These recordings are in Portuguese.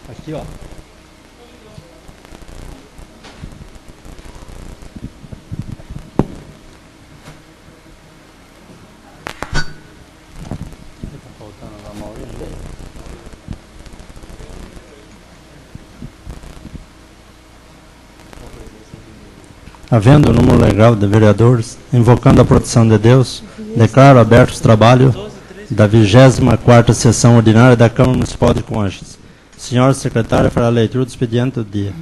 Aqui, ó. Havendo o número legal de vereadores, invocando a proteção de Deus, declaro aberto o trabalho da 24ª sessão ordinária da Câmara Municipal de Conchas. Senhora secretária, fará a leitura do expediente do dia.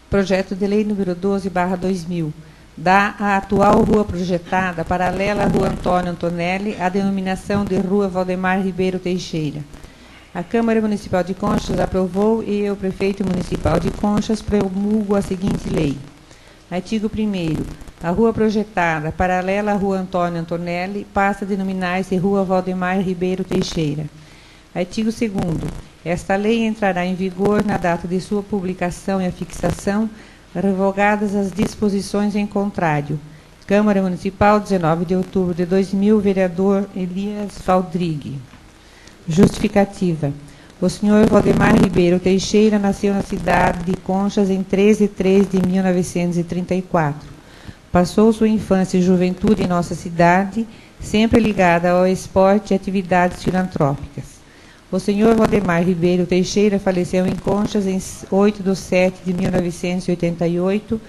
Projeto de lei número 12/2000. Dá à atual rua projetada, paralela à rua Antônio Antonelli, a denominação de Rua Valdemar Ribeiro Teixeira. A Câmara Municipal de Conchas aprovou e o Prefeito Municipal de Conchas promulgou a seguinte lei. Artigo 1º. A rua projetada, paralela à rua Antônio Antonelli, passa a denominar-se Rua Valdemar Ribeiro Teixeira. Artigo 2º. Esta lei entrará em vigor na data de sua publicação e afixação, revogadas as disposições em contrário. Câmara Municipal, 19 de outubro de 2000, vereador Elias Valdrigue. Justificativa. O senhor Valdemar Ribeiro Teixeira nasceu na cidade de Conchas em 13 de 3 de 1934. Passou sua infância e juventude em nossa cidade, sempre ligada ao esporte e atividades filantrópicas. O senhor Valdemar Ribeiro Teixeira faleceu em Conchas em 8 de 7 de 1988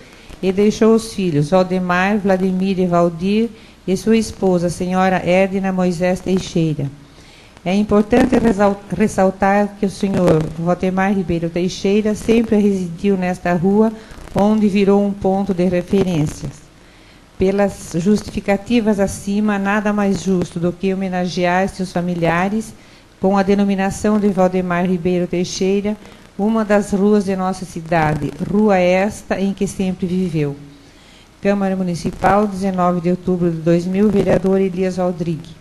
e deixou os filhos Valdemar, Vladimir e Valdir e sua esposa, a senhora Edna Moisés Teixeira. É importante ressaltar que o senhor Valdemar Ribeiro Teixeira sempre residiu nesta rua, onde virou um ponto de referências. Pelas justificativas acima, nada mais justo do que homenagear seus familiares com a denominação de Valdemar Ribeiro Teixeira, uma das ruas de nossa cidade, rua esta em que sempre viveu. Câmara Municipal, 19 de outubro de 2000, vereador Elias Valdrigue.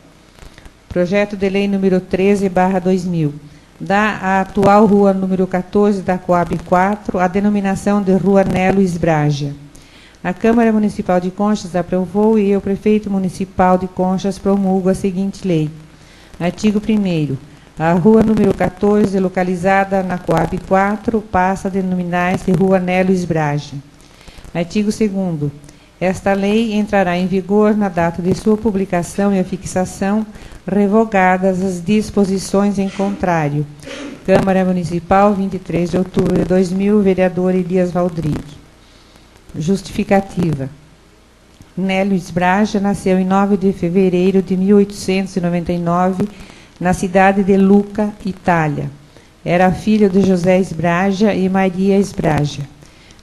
Projeto de lei número 13/2000. Dá à atual rua número 14 da Coab 4 a denominação de Rua Nelo Esbragia. A Câmara Municipal de Conchas aprovou e o Prefeito Municipal de Conchas promulga a seguinte lei. Artigo 1º. A rua número 14, localizada na Coab 4, passa a denominar-se Rua Nelo Esbragia. Artigo 2º. Esta lei entrará em vigor na data de sua publicação e afixação, revogadas as disposições em contrário. Câmara Municipal, 23 de outubro de 2000, vereador Elias Valdrigue. Justificativa. Nélio Esbragia nasceu em 9 de fevereiro de 1899, na cidade de Lucca, Itália. Era filho de José Esbragia e Maria Esbragia.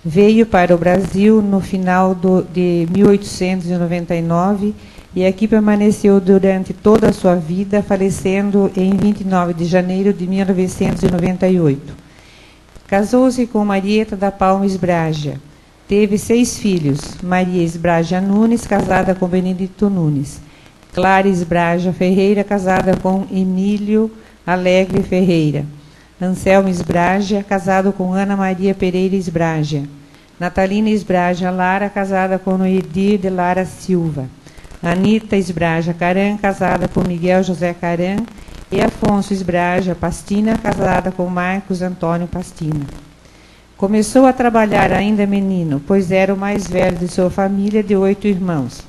Veio para o Brasil no final de 1899 e aqui permaneceu durante toda a sua vida, falecendo em 29 de janeiro de 1998. Casou-se com Marieta da Palma Esbragia. Teve 6 filhos: Maria Esbragia Nunes, casada com Benedito Nunes; Clara Esbragia Ferreira, casada com Emílio Alegre Ferreira; Anselmo Esbragia, casado com Ana Maria Pereira Esbragia; Natalina Esbragia Lara, casada com Noedir de Lara Silva; Anita Esbragia Caran, casada com Miguel José Caran; e Afonso Esbragia Pastina, casada com Marcos Antônio Pastina. Começou a trabalhar ainda menino, pois era o mais velho de sua família de 8 irmãos.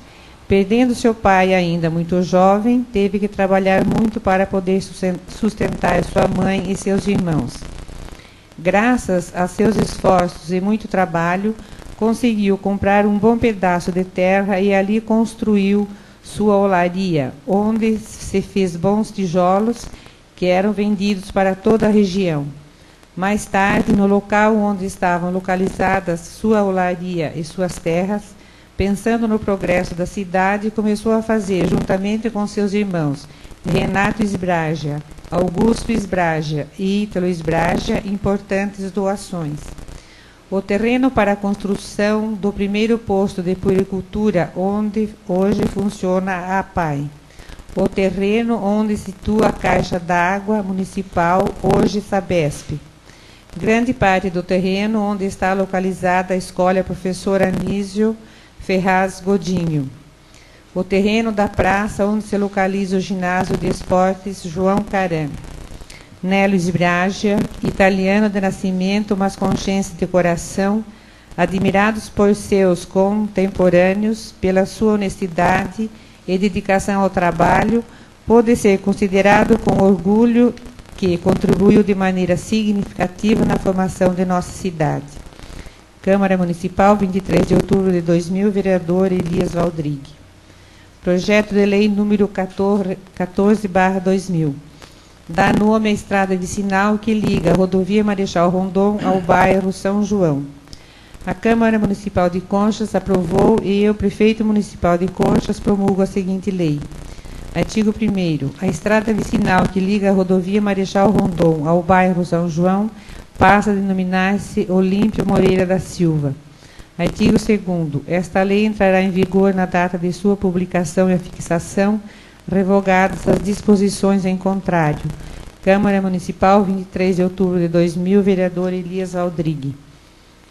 Perdendo seu pai ainda muito jovem, teve que trabalhar muito para poder sustentar sua mãe e seus irmãos. Graças a seus esforços e muito trabalho, conseguiu comprar um bom pedaço de terra e ali construiu sua olaria, onde se fez bons tijolos que eram vendidos para toda a região. Mais tarde, no local onde estavam localizadas sua olaria e suas terras, pensando no progresso da cidade, começou a fazer, juntamente com seus irmãos, Renato Esbragia, Augusto Esbragia e Ítalo Esbragia, importantes doações. O terreno para a construção do primeiro posto de puericultura, onde hoje funciona a APAI. O terreno onde situa a Caixa d'Água Municipal, hoje Sabesp. Grande parte do terreno onde está localizada a Escola Professor Anísio Ferraz Godinho. O terreno da praça onde se localiza o ginásio de esportes João Caram. Nélio Sbragia, italiano de nascimento, mas consciência de coração, admirados por seus contemporâneos, pela sua honestidade e dedicação ao trabalho, pode ser considerado com orgulho que contribuiu de maneira significativa na formação de nossa cidade. Câmara Municipal, 23 de outubro de 2000, vereador Elias Valdrigue. Projeto de lei número 14/2000. Dá nome à estrada vicinal que liga a rodovia Marechal Rondon ao bairro São João. A Câmara Municipal de Conchas aprovou e o Prefeito Municipal de Conchas promulga a seguinte lei. Artigo 1º. A estrada vicinal que liga a rodovia Marechal Rondon ao bairro São João passa a denominar-se Olímpio Moreira da Silva. Artigo 2º. Esta lei entrará em vigor na data de sua publicação e afixação, revogadas as disposições em contrário. Câmara Municipal, 23 de outubro de 2000, vereador Elias Valdrigue.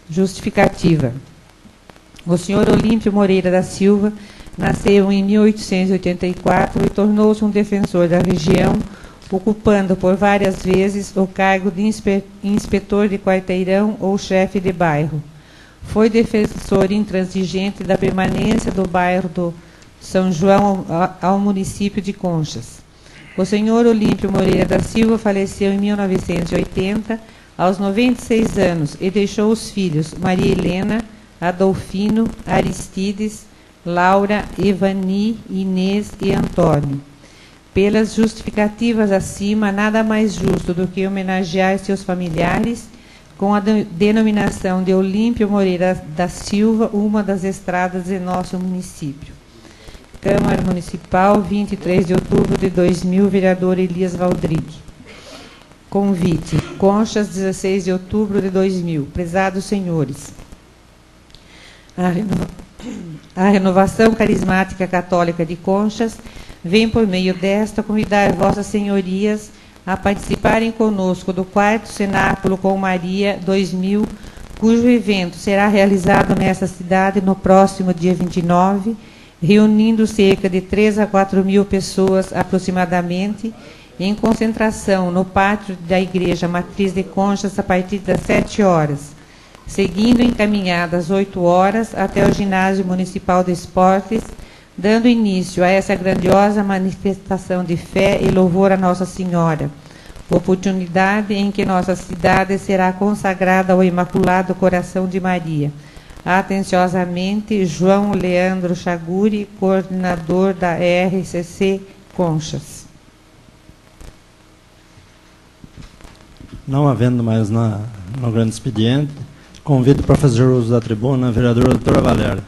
Justificativa. O senhor Olímpio Moreira da Silva nasceu em 1884 e tornou-se um defensor da região, ocupando por várias vezes o cargo de inspetor de quarteirão ou chefe de bairro. Foi defensor intransigente da permanência do bairro do São João ao município de Conchas. O senhor Olímpio Moreira da Silva faleceu em 1980, aos 96 anos, e deixou os filhos Maria Helena, Adolfino, Aristides, Laura, Evani, Inês e Antônio. Pelas justificativas acima, nada mais justo do que homenagear seus familiares com a denominação de Olímpio Moreira da Silva, uma das estradas de nosso município. Câmara Municipal, 23 de outubro de 2000, vereador Elias Valdrigue. Convite. Conchas, 16 de outubro de 2000. Prezados senhores, a Renovação Carismática Católica de Conchas vem, por meio desta, convidar vossas senhorias a participarem conosco do 4º Cenáculo com Maria 2000, cujo evento será realizado nesta cidade no próximo dia 29, reunindo cerca de 3 a 4 mil pessoas aproximadamente, em concentração no pátio da Igreja Matriz de Conchas a partir das 7 horas, seguindo encaminhada às 8 horas até o Ginásio Municipal de Esportes, dando início a essa grandiosa manifestação de fé e louvor a Nossa Senhora, oportunidade em que nossa cidade será consagrada ao Imaculado Coração de Maria. Atenciosamente, João Leandro Chaguri, coordenador da RCC Conchas. Não havendo mais no grande expediente, convido para fazer uso da tribuna a vereadora doutora Valéria.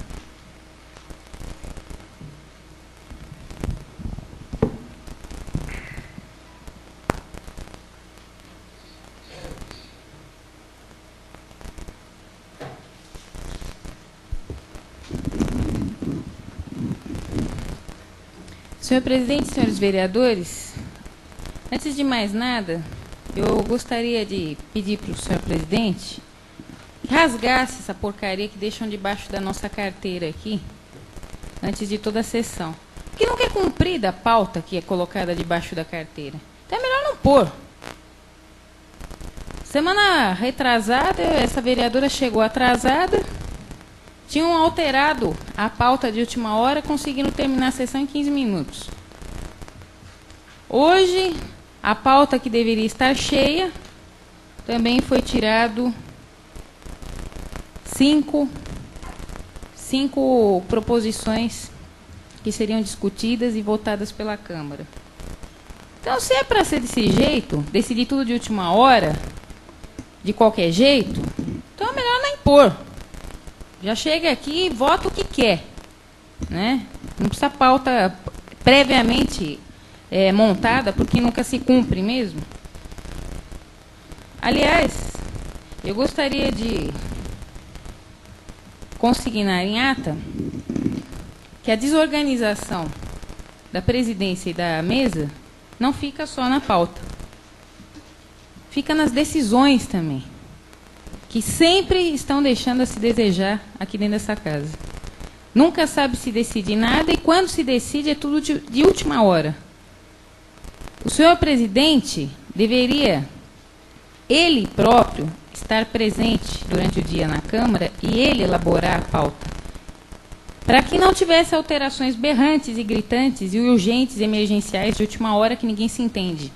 Senhor presidente, senhores vereadores, antes de mais nada, eu gostaria de pedir para o senhor presidente que rasgasse essa porcaria que deixam debaixo da nossa carteira aqui, antes de toda a sessão. Porque não quer cumprir da pauta que é colocada debaixo da carteira. Então é melhor não pôr. Semana retrasada, essa vereadora chegou atrasada, tinham alterado a pauta de última hora, conseguindo terminar a sessão em 15 minutos. Hoje, a pauta que deveria estar cheia, também foi tirado cinco proposições que seriam discutidas e votadas pela Câmara. Então, se é para ser desse jeito, decidir tudo de última hora, de qualquer jeito, então é melhor nem pôr. Já chega aqui e vota o que quer, né? Não precisa pauta previamente montada, porque nunca se cumpre mesmo. Aliás, eu gostaria de consignar em ata que a desorganização da presidência e da mesa não fica só na pauta. Fica nas decisões também, que sempre estão deixando a se desejar aqui dentro dessa casa. Nunca sabe se decidir nada, e quando se decide é tudo de última hora. O senhor presidente deveria ele próprio estar presente durante o dia na Câmara e ele elaborar a pauta, para que não tivesse alterações berrantes e gritantes e urgentes emergenciais de última hora que ninguém se entende.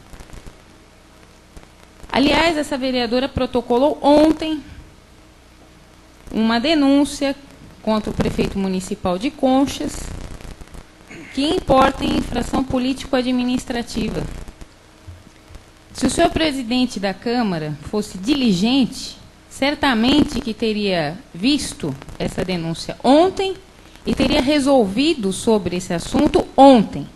Aliás, essa vereadora protocolou ontem uma denúncia contra o prefeito municipal de Conchas, que importa em infração político-administrativa. Se o senhor presidente da Câmara fosse diligente, certamente que teria visto essa denúncia ontem e teria resolvido sobre esse assunto ontem.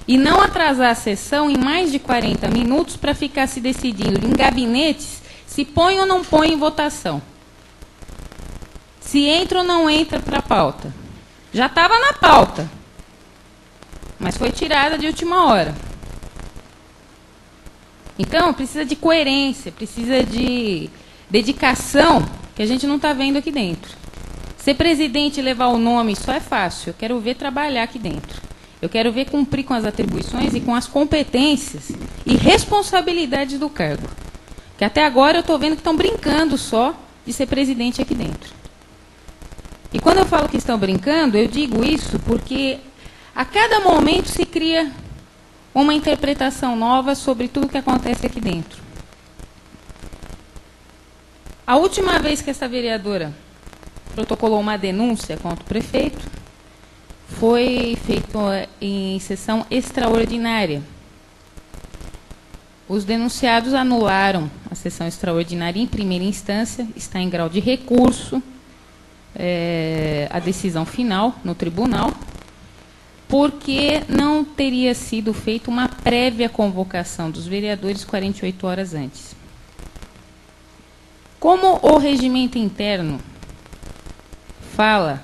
E não atrasar a sessão em mais de 40 minutos para ficar se decidindo em gabinetes se põe ou não põe em votação. Se entra ou não entra para a pauta. Já estava na pauta, mas foi tirada de última hora. Então, precisa de coerência, precisa de dedicação, que a gente não está vendo aqui dentro. Ser presidente e levar o nome só é fácil. Eu quero ver trabalhar aqui dentro. Eu quero ver cumprir com as atribuições e com as competências e responsabilidades do cargo. Que até agora eu estou vendo que estão brincando só de ser presidente aqui dentro. E quando eu falo que estão brincando, eu digo isso porque a cada momento se cria uma interpretação nova sobre tudo o que acontece aqui dentro. A última vez que essa vereadora protocolou uma denúncia contra o prefeito foi feito em sessão extraordinária. Os denunciados anularam a sessão extraordinária em primeira instância, está em grau de recurso a decisão final no tribunal, porque não teria sido feita uma prévia convocação dos vereadores 48 horas antes. Como o regimento interno fala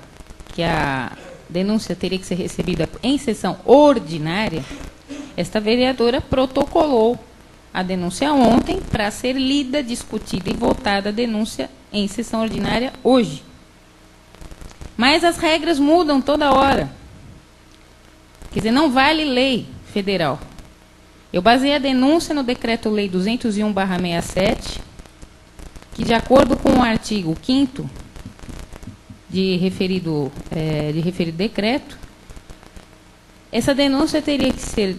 que a denúncia teria que ser recebida em sessão ordinária, esta vereadora protocolou a denúncia ontem para ser lida, discutida e votada a denúncia em sessão ordinária hoje. Mas as regras mudam toda hora. Quer dizer, não vale lei federal. Eu baseei a denúncia no Decreto-Lei 201/67, que, de acordo com o artigo 5º de referido decreto, essa denúncia teria que ser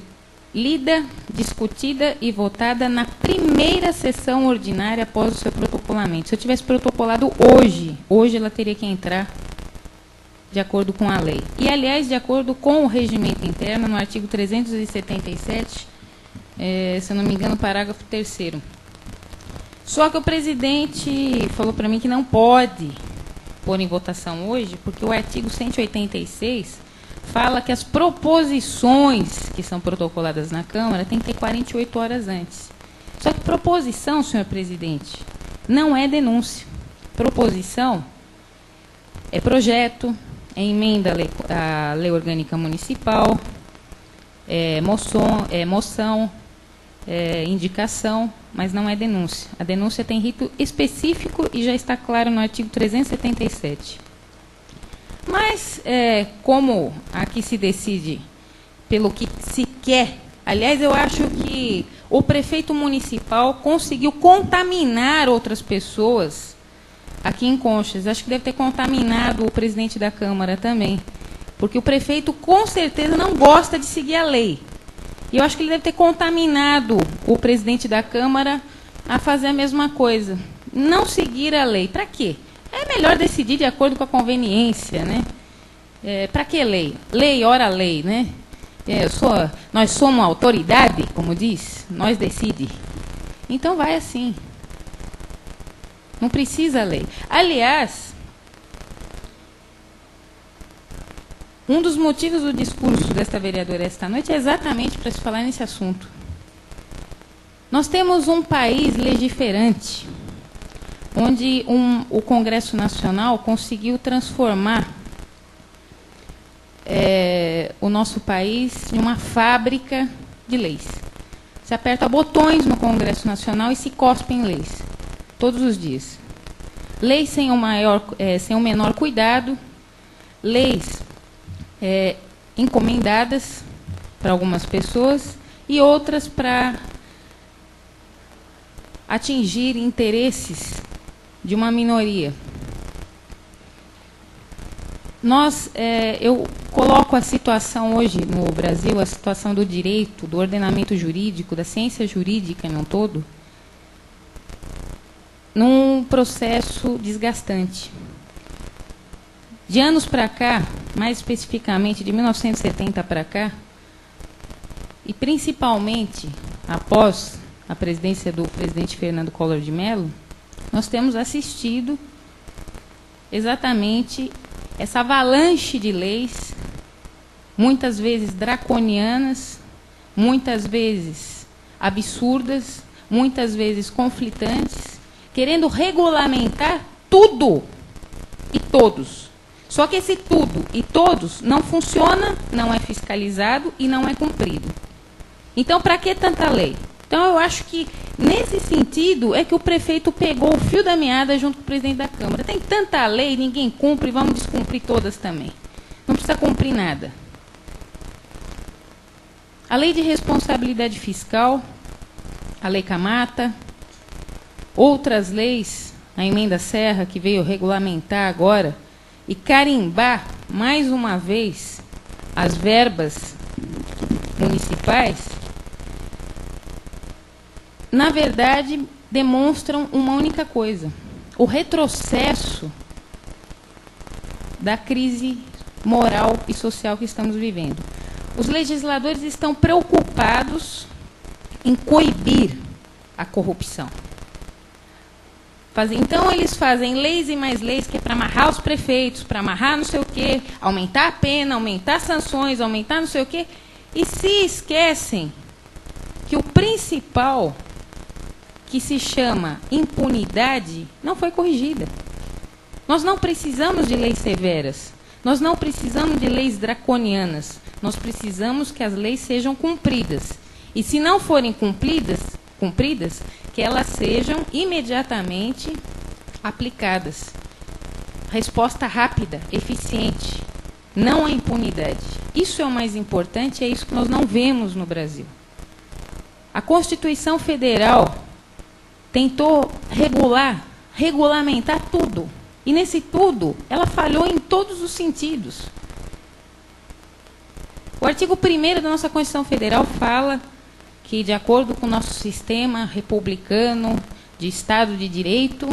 lida, discutida e votada na primeira sessão ordinária após o seu protocolamento. Se eu tivesse protocolado hoje ela teria que entrar de acordo com a lei. E, aliás, de acordo com o regimento interno, no artigo 377, se eu não me engano, parágrafo 3º. Só que o presidente falou para mim que não pode pôr em votação hoje, porque o artigo 186 fala que as proposições que são protocoladas na Câmara têm que ter 48 horas antes. Só que proposição, senhor presidente, não é denúncia. Proposição é projeto, é emenda à lei orgânica municipal, é moção, é indicação, mas não é denúncia. A denúncia tem rito específico e já está claro no artigo 377. Mas, como aqui se decide pelo que se quer, aliás, eu acho que o prefeito municipal conseguiu contaminar outras pessoas aqui em Conchas. Acho que deve ter contaminado o presidente da Câmara também, porque o prefeito com certeza não gosta de seguir a lei. E eu acho que ele deve ter contaminado o presidente da Câmara a fazer a mesma coisa. Não seguir a lei. Para quê? É melhor decidir de acordo com a conveniência, né? Para que lei? Lei, ora lei, né? Nós somos autoridade, como diz, nós decide. Então vai assim. Não precisa lei. Aliás, um dos motivos do discurso desta vereadora esta noite é exatamente para se falar nesse assunto. Nós temos um país legiferante, onde o Congresso Nacional conseguiu transformar o nosso país em uma fábrica de leis. Se aperta botões no Congresso Nacional e se cospem leis, todos os dias. Leis sem o menor cuidado, leis encomendadas para algumas pessoas e outras para atingir interesses de uma minoria. Eu coloco a situação hoje no Brasil, a situação do direito, do ordenamento jurídico, da ciência jurídica em um todo, num processo desgastante. De anos para cá, mais especificamente de 1970 para cá, e principalmente após a presidência do presidente Fernando Collor de Mello, nós temos assistido exatamente essa avalanche de leis, muitas vezes draconianas, muitas vezes absurdas, muitas vezes conflitantes, querendo regulamentar tudo e todos. Só que esse tudo e todos não funciona, não é fiscalizado e não é cumprido. Então, para que tanta lei? Então, eu acho que, nesse sentido, é que o prefeito pegou o fio da meada junto com o presidente da Câmara. Tem tanta lei, ninguém cumpre, vamos descumprir todas também. Não precisa cumprir nada. A lei de responsabilidade fiscal, a lei Camata, outras leis, a emenda Serra, que veio regulamentar agora, e carimbar, mais uma vez, as verbas municipais, na verdade, demonstram uma única coisa: o retrocesso da crise moral e social que estamos vivendo. Os legisladores estão preocupados em coibir a corrupção. Então, eles fazem leis e mais leis, que é para amarrar os prefeitos, para amarrar não sei o quê, aumentar a pena, aumentar sanções, aumentar não sei o quê, e se esquecem que o principal, que se chama impunidade, não foi corrigida. Nós não precisamos de leis severas, nós não precisamos de leis draconianas, nós precisamos que as leis sejam cumpridas. E se não forem cumpridas, que elas sejam imediatamente aplicadas. Resposta rápida, eficiente, não a impunidade. Isso é o mais importante, é isso que nós não vemos no Brasil. A Constituição Federal tentou regulamentar tudo. E nesse tudo, ela falhou em todos os sentidos. O artigo 1º da nossa Constituição Federal fala que, de acordo com o nosso sistema republicano de Estado de Direito,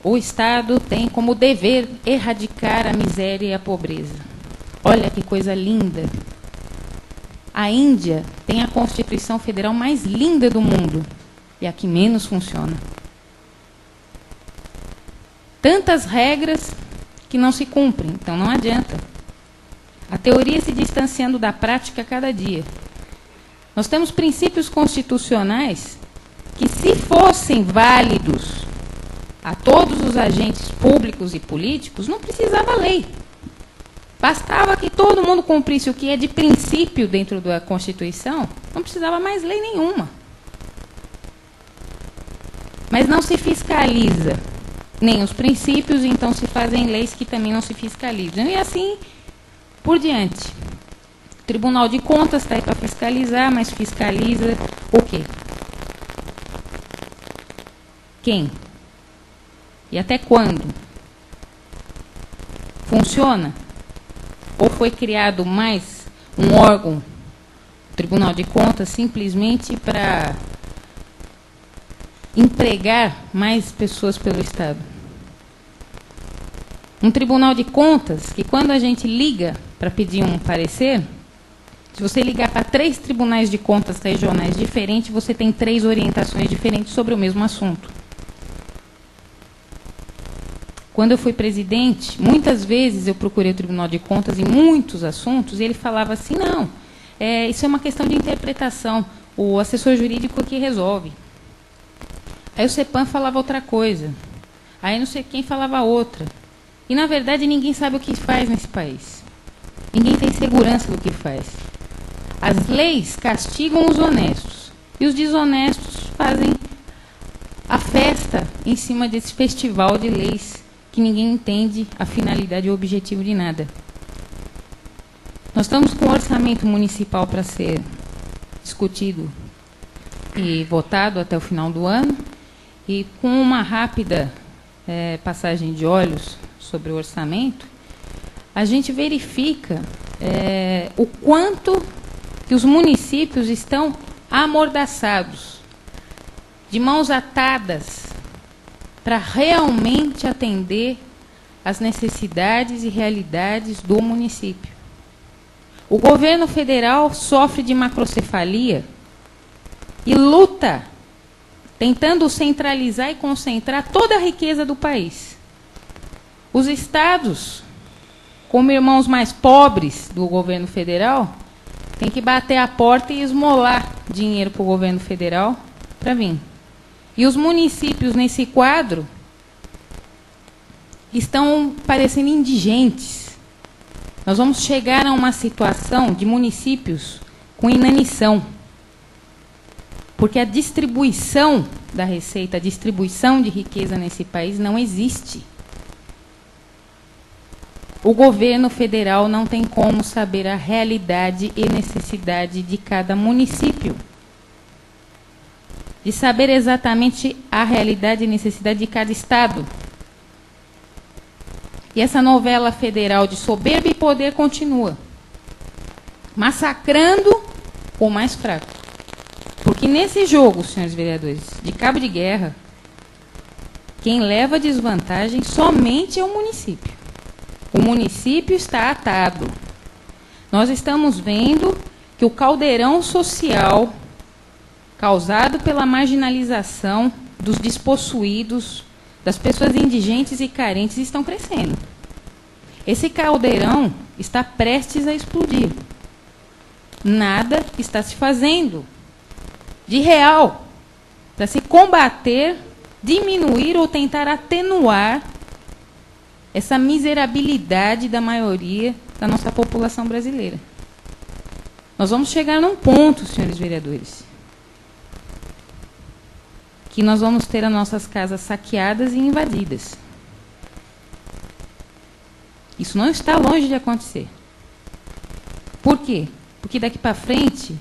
o Estado tem como dever erradicar a miséria e a pobreza. Olha que coisa linda! A Índia tem a Constituição Federal mais linda do mundo e a que menos funciona. Tantas regras que não se cumprem, então não adianta. A teoria se distanciando da prática a cada dia. Nós temos princípios constitucionais que, se fossem válidos a todos os agentes públicos e políticos, não precisava lei. Bastava que todo mundo cumprisse o que é de princípio dentro da Constituição, não precisava mais lei nenhuma. Mas não se fiscaliza nem os princípios, então se fazem leis que também não se fiscalizam. E assim por diante. O Tribunal de Contas está aí para fiscalizar, mas fiscaliza o quê? Quem? E até quando? Funciona? Ou foi criado mais um órgão, o Tribunal de Contas, simplesmente para empregar mais pessoas pelo Estado? Um Tribunal de Contas que, quando a gente liga para pedir um parecer, se você ligar para 3 tribunais de contas regionais diferentes, você tem 3 orientações diferentes sobre o mesmo assunto. Quando eu fui presidente, muitas vezes eu procurei o Tribunal de Contas em muitos assuntos, e ele falava assim, não, isso é uma questão de interpretação, o assessor jurídico que resolve. Aí o CEPAM falava outra coisa, aí não sei quem falava outra. E, na verdade, ninguém sabe o que faz nesse país. Ninguém tem segurança do que faz. As leis castigam os honestos, e os desonestos fazem a festa em cima desse festival de leis que ninguém entende a finalidade e o objetivo de nada. Nós estamos com um orçamento municipal para ser discutido e votado até o final do ano, e com uma rápida passagem de olhos sobre o orçamento, a gente verifica o quanto que os municípios estão amordaçados, de mãos atadas, para realmente atender às necessidades e realidades do município. O governo federal sofre de macrocefalia e luta, tentando centralizar e concentrar toda a riqueza do país. Os estados, como irmãos mais pobres do governo federal, têm que bater a porta e esmolar dinheiro para o governo federal para vir. E os municípios, nesse quadro, estão parecendo indigentes. Nós vamos chegar a uma situação de municípios com inanição, porque a distribuição da receita, a distribuição de riqueza nesse país não existe. O governo federal não tem como saber a realidade e necessidade de cada município, de saber exatamente a realidade e necessidade de cada estado. E essa novela federal de soberba e poder continua, massacrando o mais fraco. Porque nesse jogo, senhores vereadores, de cabo de guerra, quem leva desvantagem somente é o município. O município está atado. Nós estamos vendo que o caldeirão social causado pela marginalização dos despossuídos, das pessoas indigentes e carentes, estão crescendo. Esse caldeirão está prestes a explodir. Nada está se fazendo de real para se combater, diminuir ou tentar atenuar essa miserabilidade da maioria da nossa população brasileira. Nós vamos chegar num ponto, senhores vereadores, que nós vamos ter as nossas casas saqueadas e invadidas. Isso não está longe de acontecer. Por quê? Porque daqui para frente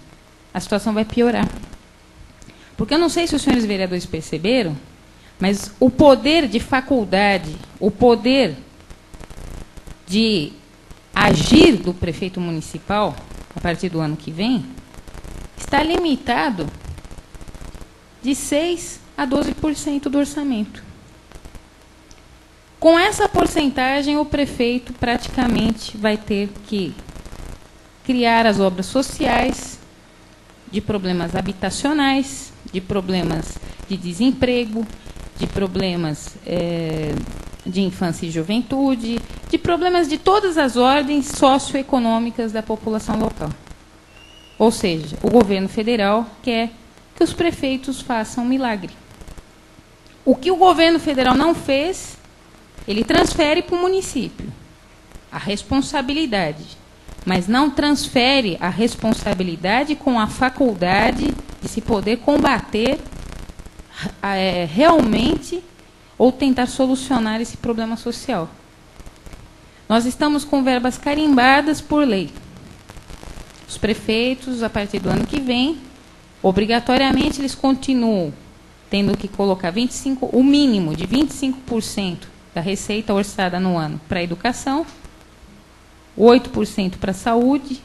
a situação vai piorar. Porque eu não sei se os senhores vereadores perceberam, mas o poder de faculdade, o poder de agir do prefeito municipal, a partir do ano que vem, está limitado de 6% a 12% do orçamento. Com essa porcentagem, o prefeito praticamente vai ter que criar as obras sociais, de problemas habitacionais, de problemas de desemprego, de problemas de infância e juventude, de problemas de todas as ordens socioeconômicas da população local. Ou seja, o governo federal quer que os prefeitos façam um milagre. O que o governo federal não fez, ele transfere para o município a responsabilidade, mas não transfere a responsabilidade com a faculdade de se poder combater realmente ou tentar solucionar esse problema social. Nós estamos com verbas carimbadas por lei. Os prefeitos, a partir do ano que vem, obrigatoriamente eles continuam tendo que colocar o mínimo de 25% da receita orçada no ano para a educação, 8% para a saúde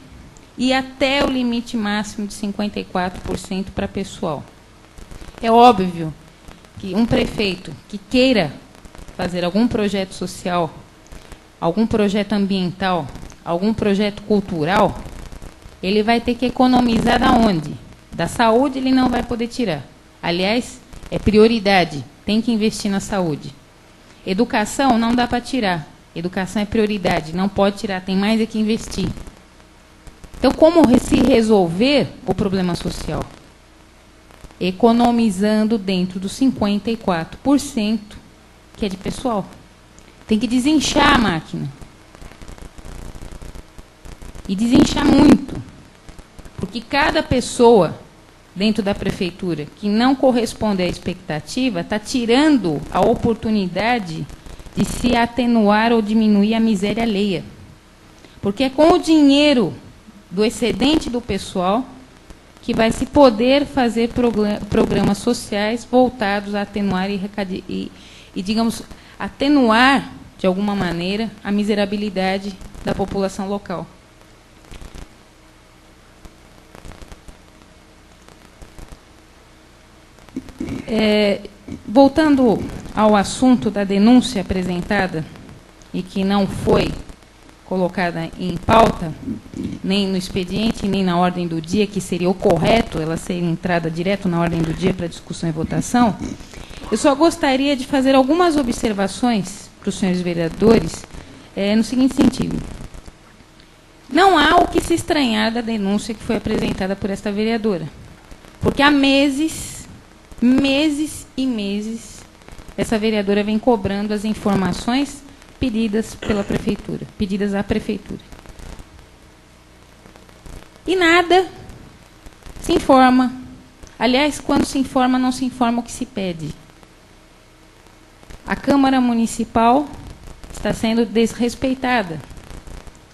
e até o limite máximo de 54% para pessoal. É óbvio que um prefeito que queira fazer algum projeto social, algum projeto ambiental, algum projeto cultural, ele vai ter que economizar da onde? Da saúde ele não vai poder tirar. Aliás, é prioridade, tem que investir na saúde. Educação não dá para tirar. Educação é prioridade, não pode tirar, tem mais é que investir. Então, como se resolver o problema social? Economizando dentro dos 54% que é de pessoal. Tem que desinchar a máquina. E desinchar muito. Porque cada pessoa dentro da prefeitura que não corresponde à expectativa está tirando a oportunidade de se atenuar ou diminuir a miséria alheia. Porque é com o dinheiro do excedente do pessoal que vai se poder fazer programas sociais voltados a atenuar e, digamos, atenuar, de alguma maneira, a miserabilidade da população local. Voltando ao assunto da denúncia apresentada e que não foi colocada em pauta, nem no expediente, nem na ordem do dia, que seria o correto, ela ser entrada direto na ordem do dia para discussão e votação, eu só gostaria de fazer algumas observações para os senhores vereadores, no seguinte sentido. Não há o que se estranhar da denúncia que foi apresentada por esta vereadora, porque há meses e meses, essa vereadora vem cobrando as informações pedidas pela prefeitura, pedidas à prefeitura. E nada se informa. Aliás, quando se informa, não se informa o que se pede. A Câmara Municipal está sendo desrespeitada.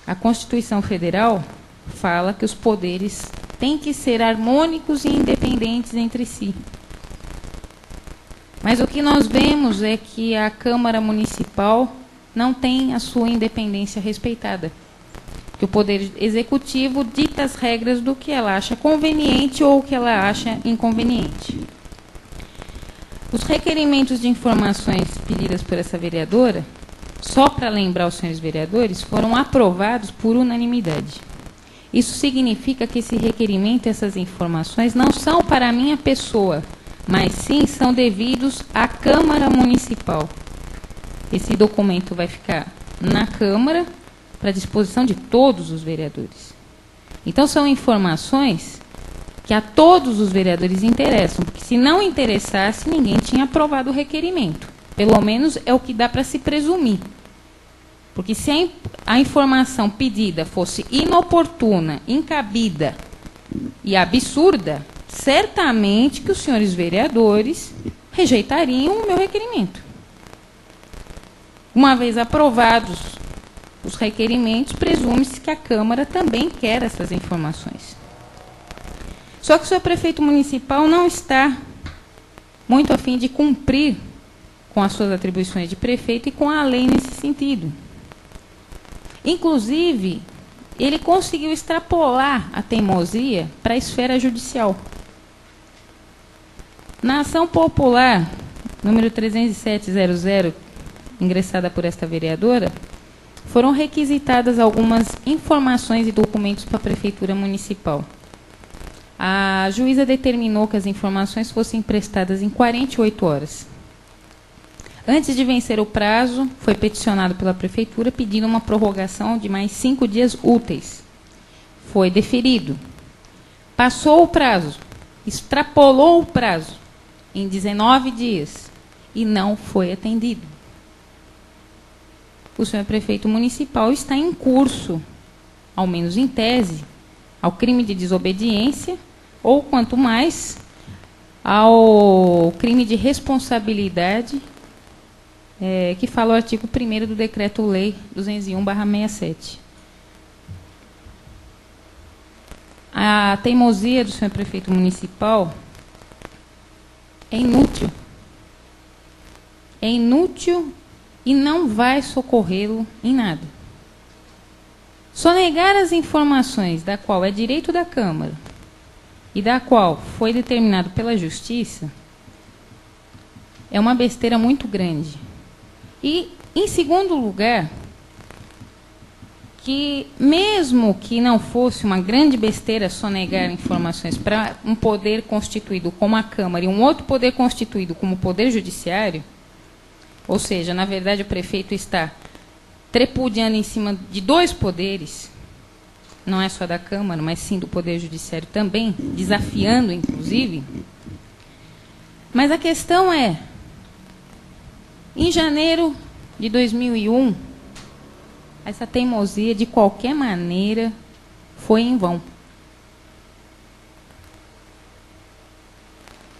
A Constituição Federal fala que os poderes têm que ser harmônicos e independentes entre si. Mas o que nós vemos é que a Câmara Municipal não tem a sua independência respeitada. Que o Poder Executivo dita as regras do que ela acha conveniente ou o que ela acha inconveniente. Os requerimentos de informações pedidas por essa vereadora, só para lembrar os senhores vereadores, foram aprovados por unanimidade. Isso significa que esse requerimento, essas informações, não são para a minha pessoa, mas sim são devidos à Câmara Municipal. Esse documento vai ficar na Câmara para disposição de todos os vereadores. Então, são informações que a todos os vereadores interessam, porque se não interessasse, ninguém tinha aprovado o requerimento. Pelo menos é o que dá para se presumir. Porque se a informação pedida fosse inoportuna, incabida e absurda, certamente que os senhores vereadores rejeitariam o meu requerimento. Uma vez aprovados os requerimentos, presume-se que a Câmara também quer essas informações. Só que o senhor prefeito municipal não está muito a fim de cumprir com as suas atribuições de prefeito e com a lei nesse sentido. Inclusive, ele conseguiu extrapolar a teimosia para a esfera judicial. Na ação popular, número 30700, ingressada por esta vereadora, foram requisitadas algumas informações e documentos para a Prefeitura Municipal. A juíza determinou que as informações fossem prestadas em 48 horas. Antes de vencer o prazo, foi peticionado pela Prefeitura pedindo uma prorrogação de mais 5 dias úteis. Foi deferido. Passou o prazo, extrapolou o prazo em 19 dias e não foi atendido. O senhor prefeito municipal está em curso, ao menos em tese, ao crime de desobediência ou, quanto mais, ao crime de responsabilidade, que fala o artigo 1º do Decreto-Lei 201/67. A teimosia do senhor prefeito municipal é inútil. É inútil e não vai socorrê-lo em nada. Sonegar as informações da qual é direito da Câmara e da qual foi determinado pela Justiça é uma besteira muito grande. E, em segundo lugar, que mesmo que não fosse uma grande besteira sonegar informações para um poder constituído como a Câmara e um outro poder constituído como o Poder Judiciário, ou seja, na verdade o prefeito está trepudiando em cima de 2 poderes, não é só da Câmara, mas sim do Poder Judiciário também, desafiando, inclusive. Mas a questão é, em janeiro de 2001, essa teimosia, de qualquer maneira, foi em vão.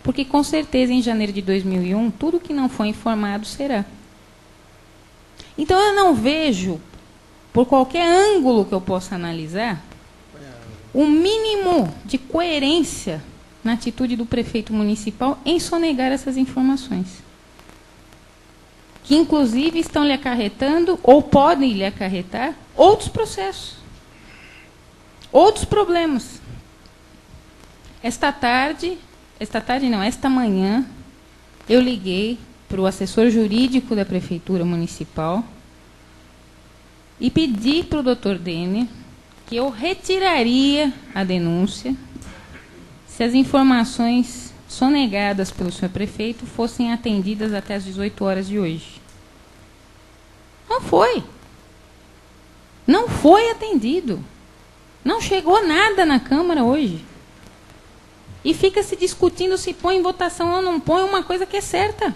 Porque, com certeza, em janeiro de 2001, tudo que não foi informado será. Então, eu não vejo, por qualquer ângulo que eu possa analisar, o mínimo de coerência na atitude do prefeito municipal em sonegar essas informações, que inclusive estão lhe acarretando, ou podem lhe acarretar, outros processos, outros problemas. Esta manhã, eu liguei para o assessor jurídico da Prefeitura Municipal e pedi para o doutor Denner que eu retiraria a denúncia se as informações sonegadas pelo senhor prefeito fossem atendidas até as 18 horas de hoje. Não foi. Não foi atendido. Não chegou nada na Câmara hoje. E fica se discutindo se põe em votação ou não põe uma coisa que é certa.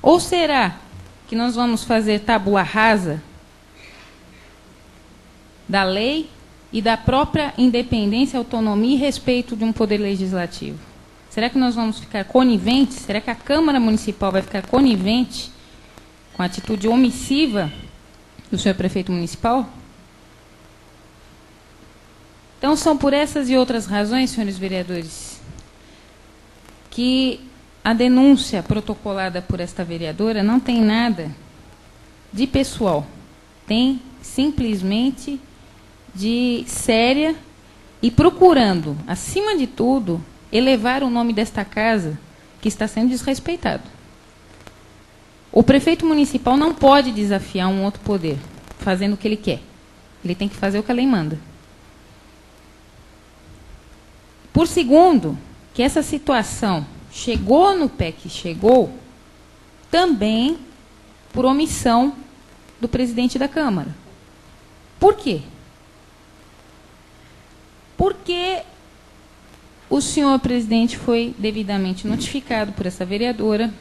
Ou será que nós vamos fazer tábula rasa da lei e da própria independência, autonomia e respeito de um poder legislativo? Será que nós vamos ficar coniventes? Será que a Câmara Municipal vai ficar conivente com a atitude omissiva do senhor prefeito municipal? Então, são por essas e outras razões, senhores vereadores, que a denúncia protocolada por esta vereadora não tem nada de pessoal. Tem simplesmente de séria e procurando, acima de tudo, elevar o nome desta casa que está sendo desrespeitado. O prefeito municipal não pode desafiar um outro poder fazendo o que ele quer. Ele tem que fazer o que a lei manda. Por segundo, que essa situação chegou no pé que chegou, também por omissão do presidente da Câmara. Por quê? Porque o senhor presidente foi devidamente notificado por essa vereadora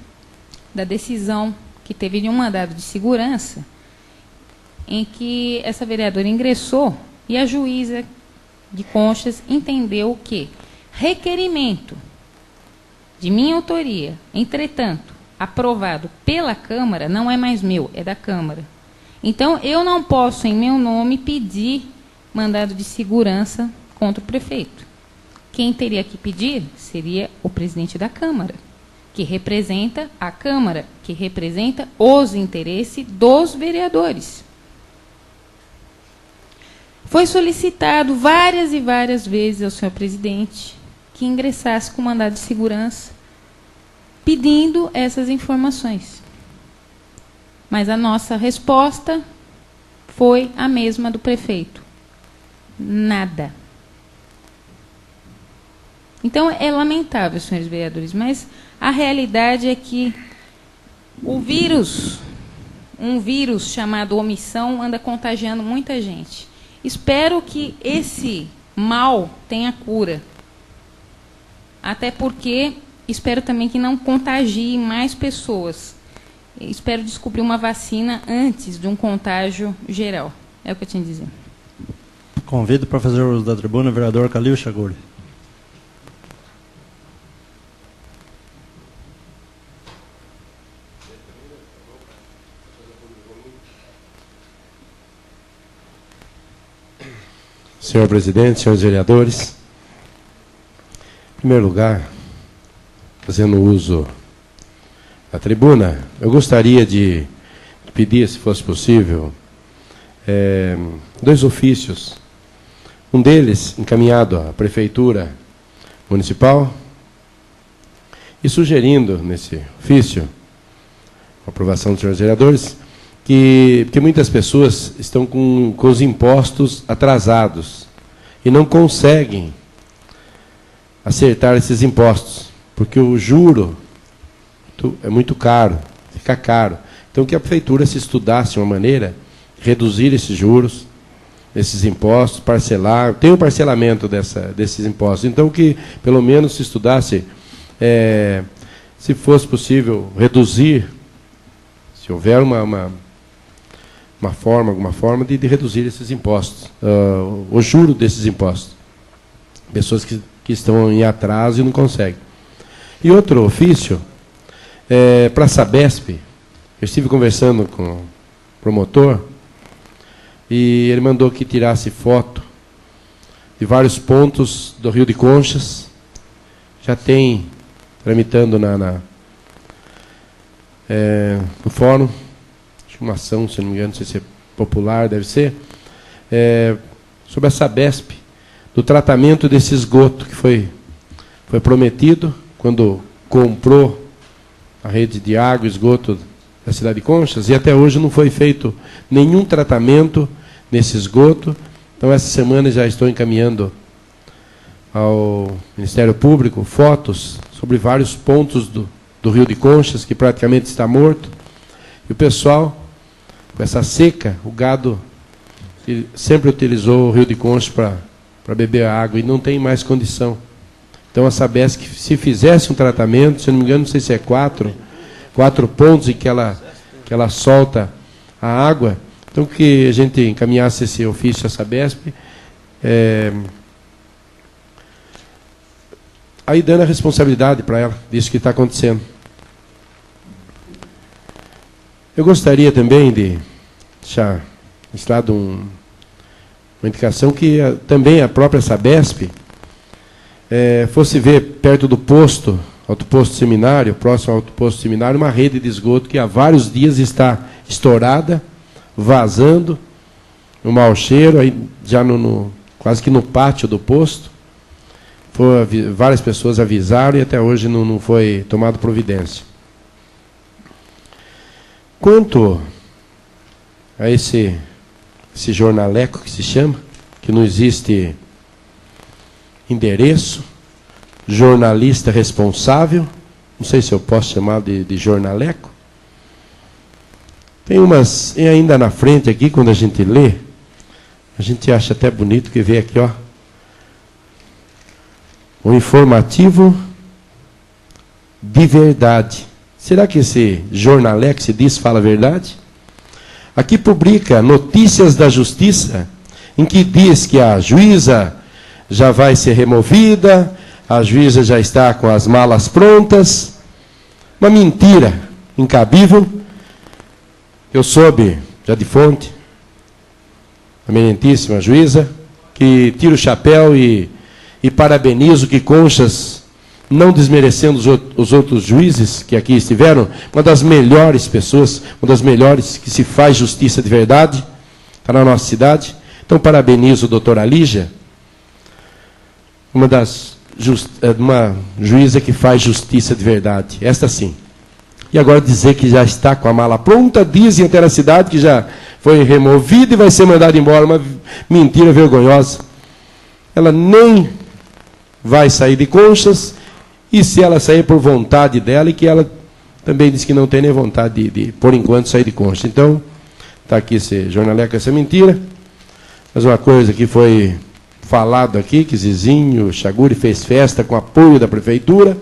da decisão que teve de um mandado de segurança em que essa vereadora ingressou e a juíza de Conchas entendeu que requerimento de minha autoria, entretanto, aprovado pela Câmara, não é mais meu, é da Câmara. Então, eu não posso, em meu nome, pedir mandado de segurança contra o prefeito. Quem teria que pedir seria o presidente da Câmara, que representa a Câmara, que representa os interesses dos vereadores. Foi solicitado várias e várias vezes ao senhor presidente que ingressasse com mandado de segurança, pedindo essas informações. Mas a nossa resposta foi a mesma do prefeito. Nada. Então, é lamentável, senhores vereadores, mas a realidade é que o vírus, um vírus chamado omissão, anda contagiando muita gente. Espero que esse mal tenha cura. Até porque espero também que não contagie mais pessoas. Espero descobrir uma vacina antes de um contágio geral. É o que eu tinha a dizer. Convido para fazer uso da tribuna o vereador Calil Chaguri. Senhor presidente, senhores vereadores, em primeiro lugar, fazendo uso da tribuna, eu gostaria de pedir, se fosse possível, 2 ofícios. Um deles encaminhado à Prefeitura Municipal e sugerindo nesse ofício, com a aprovação dos senhores vereadores, que muitas pessoas estão com os impostos atrasados e não conseguem acertar esses impostos, porque o juro é muito caro, fica caro. Então, que a Prefeitura se estudasse uma maneira de reduzir esses juros, esses impostos, parcelar, tem um parcelamento desses impostos. Então, que pelo menos se estudasse, se fosse possível, reduzir, se houver alguma forma de reduzir esses impostos, o juro desses impostos. Pessoas que estão em atraso e não conseguem. E outro ofício, para a Sabesp, eu estive conversando com o promotor, e ele mandou que tirasse foto de vários pontos do Rio de Conchas. Já tem tramitando no fórum, acho que uma ação, se não me engano, não sei se é popular, deve ser, sobre a Sabesp, do tratamento desse esgoto que foi prometido quando comprou a rede de água e esgoto da cidade de Conchas, e até hoje não foi feito nenhum tratamento nesse esgoto. Então, essa semana já estou encaminhando ao Ministério Público fotos sobre vários pontos do Rio de Conchas, que praticamente está morto. E o pessoal, com essa seca, o gado sempre utilizou o Rio de Conchas para beber água e não tem mais condição. Então, a Sabesp, se fizesse um tratamento, se não me engano, não sei se é 4 pontos em que ela solta a água, então que a gente encaminhasse esse ofício à Sabesp, aí dando a responsabilidade para ela disso que está acontecendo. Eu gostaria também de deixar registrado uma indicação que também a própria Sabesp fosse ver perto do posto, autoposto Seminário, próximo ao autoposto Seminário, uma rede de esgoto que há vários dias está estourada, vazando, um mau cheiro, aí já quase que no pátio do posto. Várias pessoas avisaram e até hoje não foi tomada providência. Quanto a esse jornaleco que se chama, que não existe endereço, jornalista responsável, não sei se eu posso chamar de jornaleco. Tem umas, e ainda na frente aqui, quando a gente lê, a gente acha até bonito que vê aqui, ó, o informativo de verdade. Será que esse jornaleco se diz fala a verdade? Aqui publica notícias da justiça, em que diz que a juíza já vai ser removida, a juíza já está com as malas prontas. Uma mentira incabível. Eu soube, já de fonte, a eminentíssima juíza, que tira o chapéu e parabenizo que Conchas, não desmerecendo os outros juízes que aqui estiveram, uma das melhores pessoas, uma das melhores que se faz justiça de verdade, está na nossa cidade. Então, parabenizo o doutor Alígia, uma juíza que faz justiça de verdade. Esta sim. E agora dizer que já está com a mala pronta, dizem até na cidade que já foi removida e vai ser mandada embora. Uma mentira vergonhosa. Ela nem vai sair de Conchas, e se ela sair por vontade dela, e que ela também diz que não tem nem vontade de por enquanto, sair de Conchas. Então, está aqui esse jornaleco, essa mentira. Mas uma coisa que foi falado aqui, que Zizinho Chaguri fez festa com apoio da prefeitura.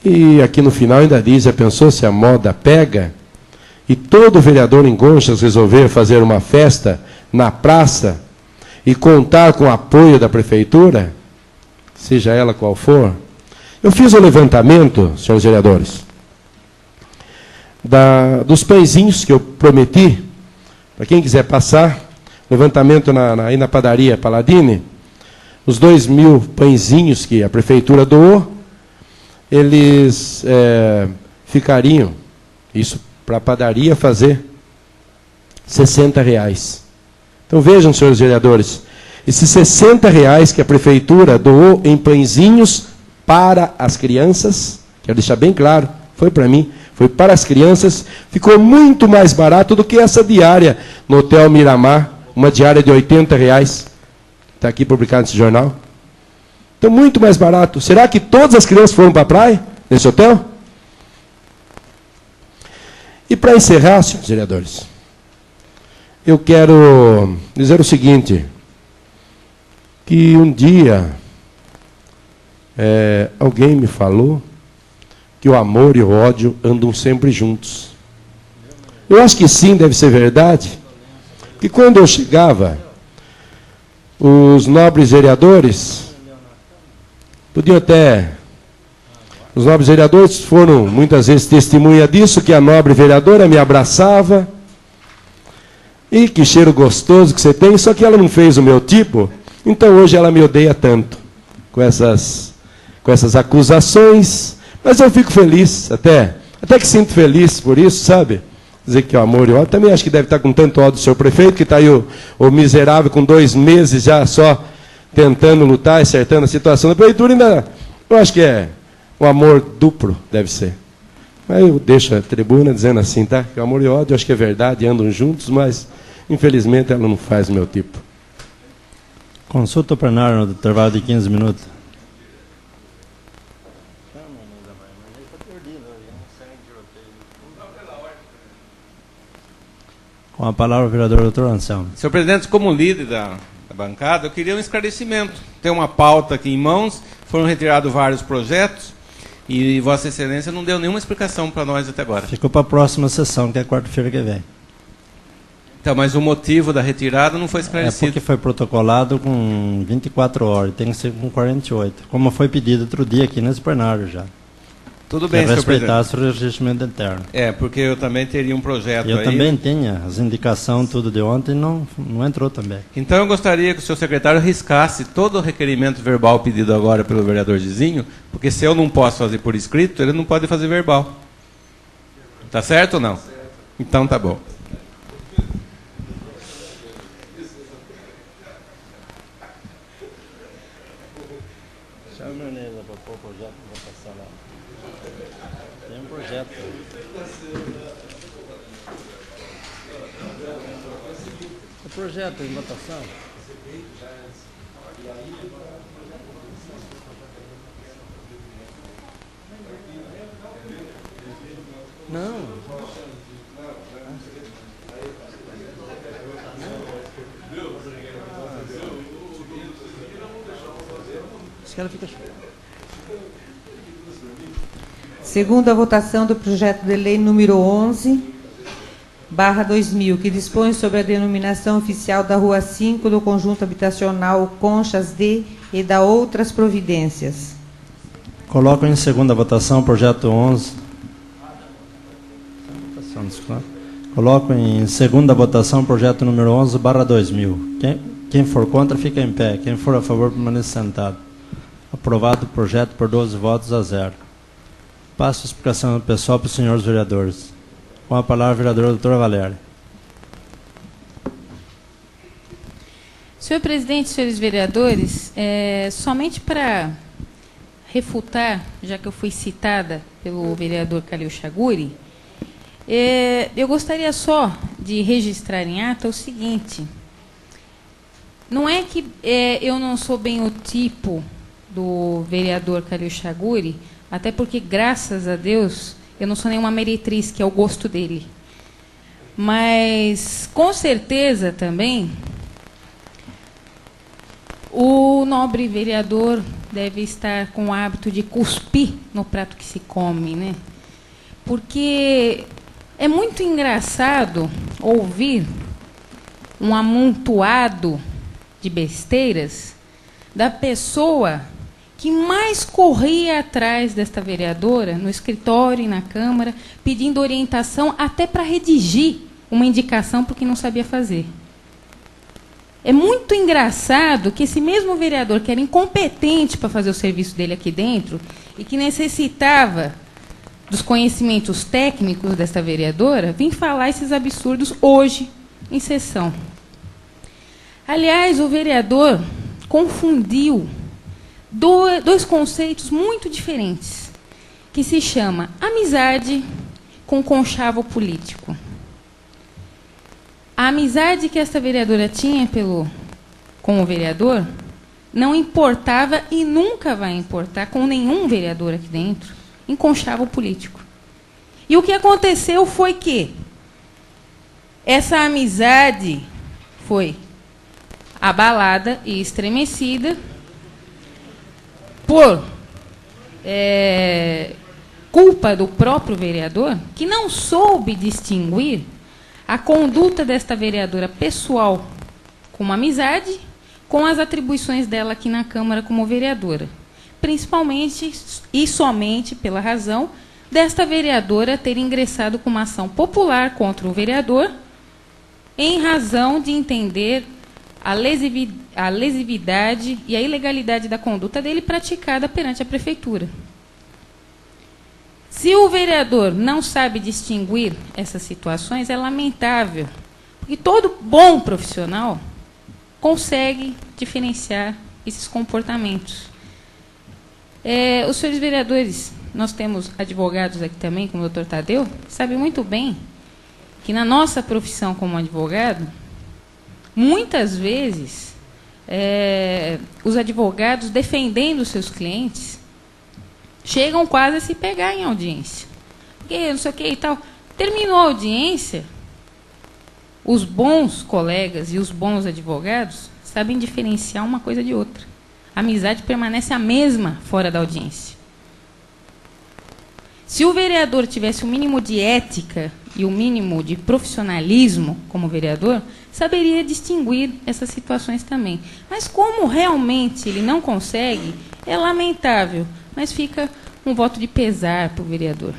E aqui no final ainda diz, já pensou se a moda pega e todo vereador em Conchas resolver fazer uma festa na praça e contar com o apoio da prefeitura, seja ela qual for? Eu fiz um levantamento, senhores vereadores, dos pãezinhos que eu prometi, para quem quiser passar, levantamento aí na padaria Paladini, os 2.000 pãezinhos que a prefeitura doou, eles ficariam, isso para a padaria fazer, R$60. Então vejam, senhores vereadores, esses R$60 que a prefeitura doou em pãezinhos para as crianças, quero deixar bem claro, foi para mim, foi para as crianças, ficou muito mais barato do que essa diária no Hotel Miramar, uma diária de R$80, está aqui publicado nesse jornal. Então, muito mais barato. Será que todas as crianças foram para a praia, nesse hotel? E para encerrar, senhores vereadores, eu quero dizer o seguinte, que um dia alguém me falou que o amor e o ódio andam sempre juntos. Eu acho que sim, deve ser verdade, que quando eu chegava, os nobres vereadores podiam até... Os nobres vereadores foram muitas vezes testemunha disso, que a nobre vereadora me abraçava, E que cheiro gostoso que você tem, só que ela não fez o meu tipo, então hoje ela me odeia tanto com essas acusações, mas eu fico feliz, até que sinto feliz por isso, sabe? Dizer que o amor e o ódio, também acho que deve estar com tanto ódio do seu prefeito, que está aí o miserável com 2 meses já só tentando lutar, acertando a situação da prefeitura, ainda, eu acho que é o amor duplo, deve ser. Aí eu deixo a tribuna dizendo assim, tá? Que o amor e o ódio, eu acho que é verdade, andam juntos, mas infelizmente ela não faz o meu tipo. Consulta plenária no intervalo de 15 minutos. Com a palavra o vereador doutor Anselmo. Senhor presidente, como líder da bancada, eu queria um esclarecimento. Tem uma pauta aqui em mãos, foram retirados vários projetos e Vossa Excelência não deu nenhuma explicação para nós até agora. Ficou para a próxima sessão, que é quarta-feira que vem. Então, mas o motivo da retirada não foi esclarecido. É porque foi protocolado com 24 horas, tem que ser com 48. Como foi pedido outro dia aqui nesse plenário já. Tudo bem, senhor presidente. Respeitasse o regimento interno. É, porque eu também teria um projeto aí. Eu também tinha as indicações, tudo de ontem, não entrou também. Então eu gostaria que o senhor secretário riscasse todo o requerimento verbal pedido agora pelo vereador Gizinho, porque se eu não posso fazer por escrito, ele não pode fazer verbal. Tá certo ou não? Então tá bom. Chama a Nela para pôr o projeto para passar lá. Tem um projeto. O projeto em votação. Não. Esse cara fica... Segundo a votação do projeto de lei número 11/2000, que dispõe sobre a denominação oficial da Rua 5 do conjunto habitacional Conchas D e da outras providências. Coloco em segunda votação o projeto 11. Coloco em segunda votação o projeto número 11/2000. Quem for contra fica em pé. Quem for a favor permanece sentado. Aprovado o projeto por 12 votos a 0. Passo a explicação pessoal para os senhores vereadores. Com a palavra, a vereadora doutora Valéria. Senhor presidente, senhores vereadores, somente para refutar, já que eu fui citada pelo vereador Calil Chaguri, eu gostaria só de registrar em ata o seguinte: não é que eu não sou bem o tipo do vereador Calil Chaguri, até porque, graças a Deus, eu não sou nenhuma meretriz, que é o gosto dele. Mas, com certeza, também, o nobre vereador deve estar com o hábito de cuspir no prato que se come, né? Porque é muito engraçado ouvir um amontoado de besteiras da pessoa que mais corria atrás desta vereadora, no escritório e na Câmara, pedindo orientação até para redigir uma indicação porque não sabia fazer. É muito engraçado que esse mesmo vereador, que era incompetente para fazer o serviço dele aqui dentro, e que necessitava dos conhecimentos técnicos desta vereadora, vem falar esses absurdos hoje, em sessão. Aliás, o vereador confundiu dois conceitos muito diferentes, que se chama amizade com conchavo político. A amizade que esta vereadora tinha com o vereador não importava e nunca vai importar com nenhum vereador aqui dentro em conchavo político. E o que aconteceu foi que essa amizade foi abalada e estremecida por culpa do próprio vereador, que não soube distinguir a conduta desta vereadora pessoal como amizade com as atribuições dela aqui na Câmara como vereadora. Principalmente e somente pela razão desta vereadora ter ingressado com uma ação popular contra o vereador em razão de entender a lesividade e a ilegalidade da conduta dele praticada perante a prefeitura. Se o vereador não sabe distinguir essas situações, é lamentável, porque todo bom profissional consegue diferenciar esses comportamentos. Os senhores vereadores, nós temos advogados aqui também, como o doutor Tadeu, sabem muito bem que na nossa profissão como advogado, muitas vezes, os advogados defendendo os seus clientes chegam quase a se pegar em audiência. Porque não sei o que e tal. Terminou a audiência, os bons colegas e os bons advogados sabem diferenciar uma coisa de outra. A amizade permanece a mesma fora da audiência. Se o vereador tivesse o mínimo de ética e o mínimo de profissionalismo como vereador, saberia distinguir essas situações também. Mas como realmente ele não consegue, é lamentável, mas fica um voto de pesar para o vereador.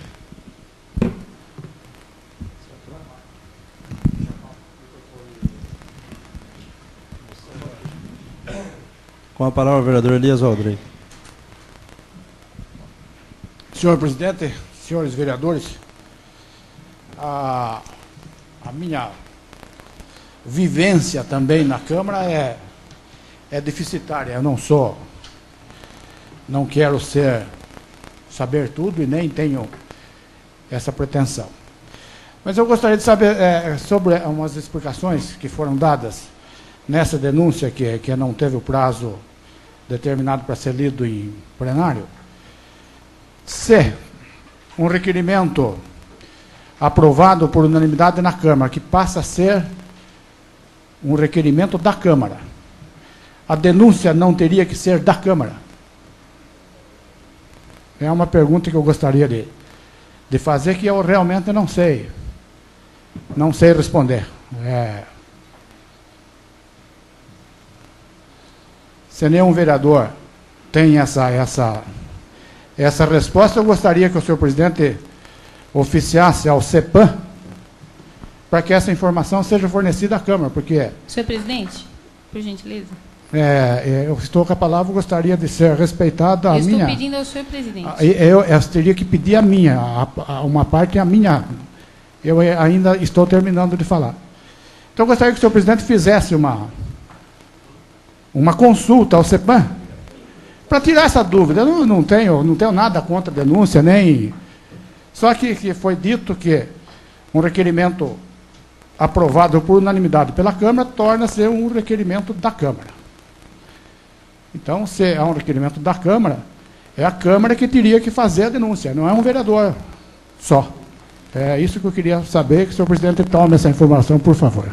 Com a palavra, o vereador Elias Waldrey. Senhor presidente, senhores vereadores, a minha vivência também na Câmara é deficitária. Eu não quero saber tudo e nem tenho essa pretensão. Mas eu gostaria de saber sobre umas explicações que foram dadas nessa denúncia que não teve o prazo determinado para ser lido em plenário. Se um requerimento aprovado por unanimidade na Câmara, que passa a ser um requerimento da Câmara, a denúncia não teria que ser da Câmara? É uma pergunta que eu gostaria de fazer, que eu realmente não sei responder. Se nenhum vereador tem essa resposta, eu gostaria que o senhor presidente oficiasse ao CEPAM para que essa informação seja fornecida à Câmara, porque... Senhor presidente, por gentileza. Eu estou com a palavra, gostaria de ser respeitada a minha... Estou pedindo ao senhor presidente. Eu teria que pedir a minha, uma parte é a minha. Eu ainda estou terminando de falar. Então, eu gostaria que o senhor presidente fizesse uma consulta ao CEPAM para tirar essa dúvida. Eu não tenho nada contra a denúncia, nem... Só que foi dito que um requerimento aprovado por unanimidade pela Câmara torna-se um requerimento da Câmara. Então, se é um requerimento da Câmara, é a Câmara que teria que fazer a denúncia, não é um vereador só. É isso que eu queria saber, que o senhor presidente tome essa informação, por favor.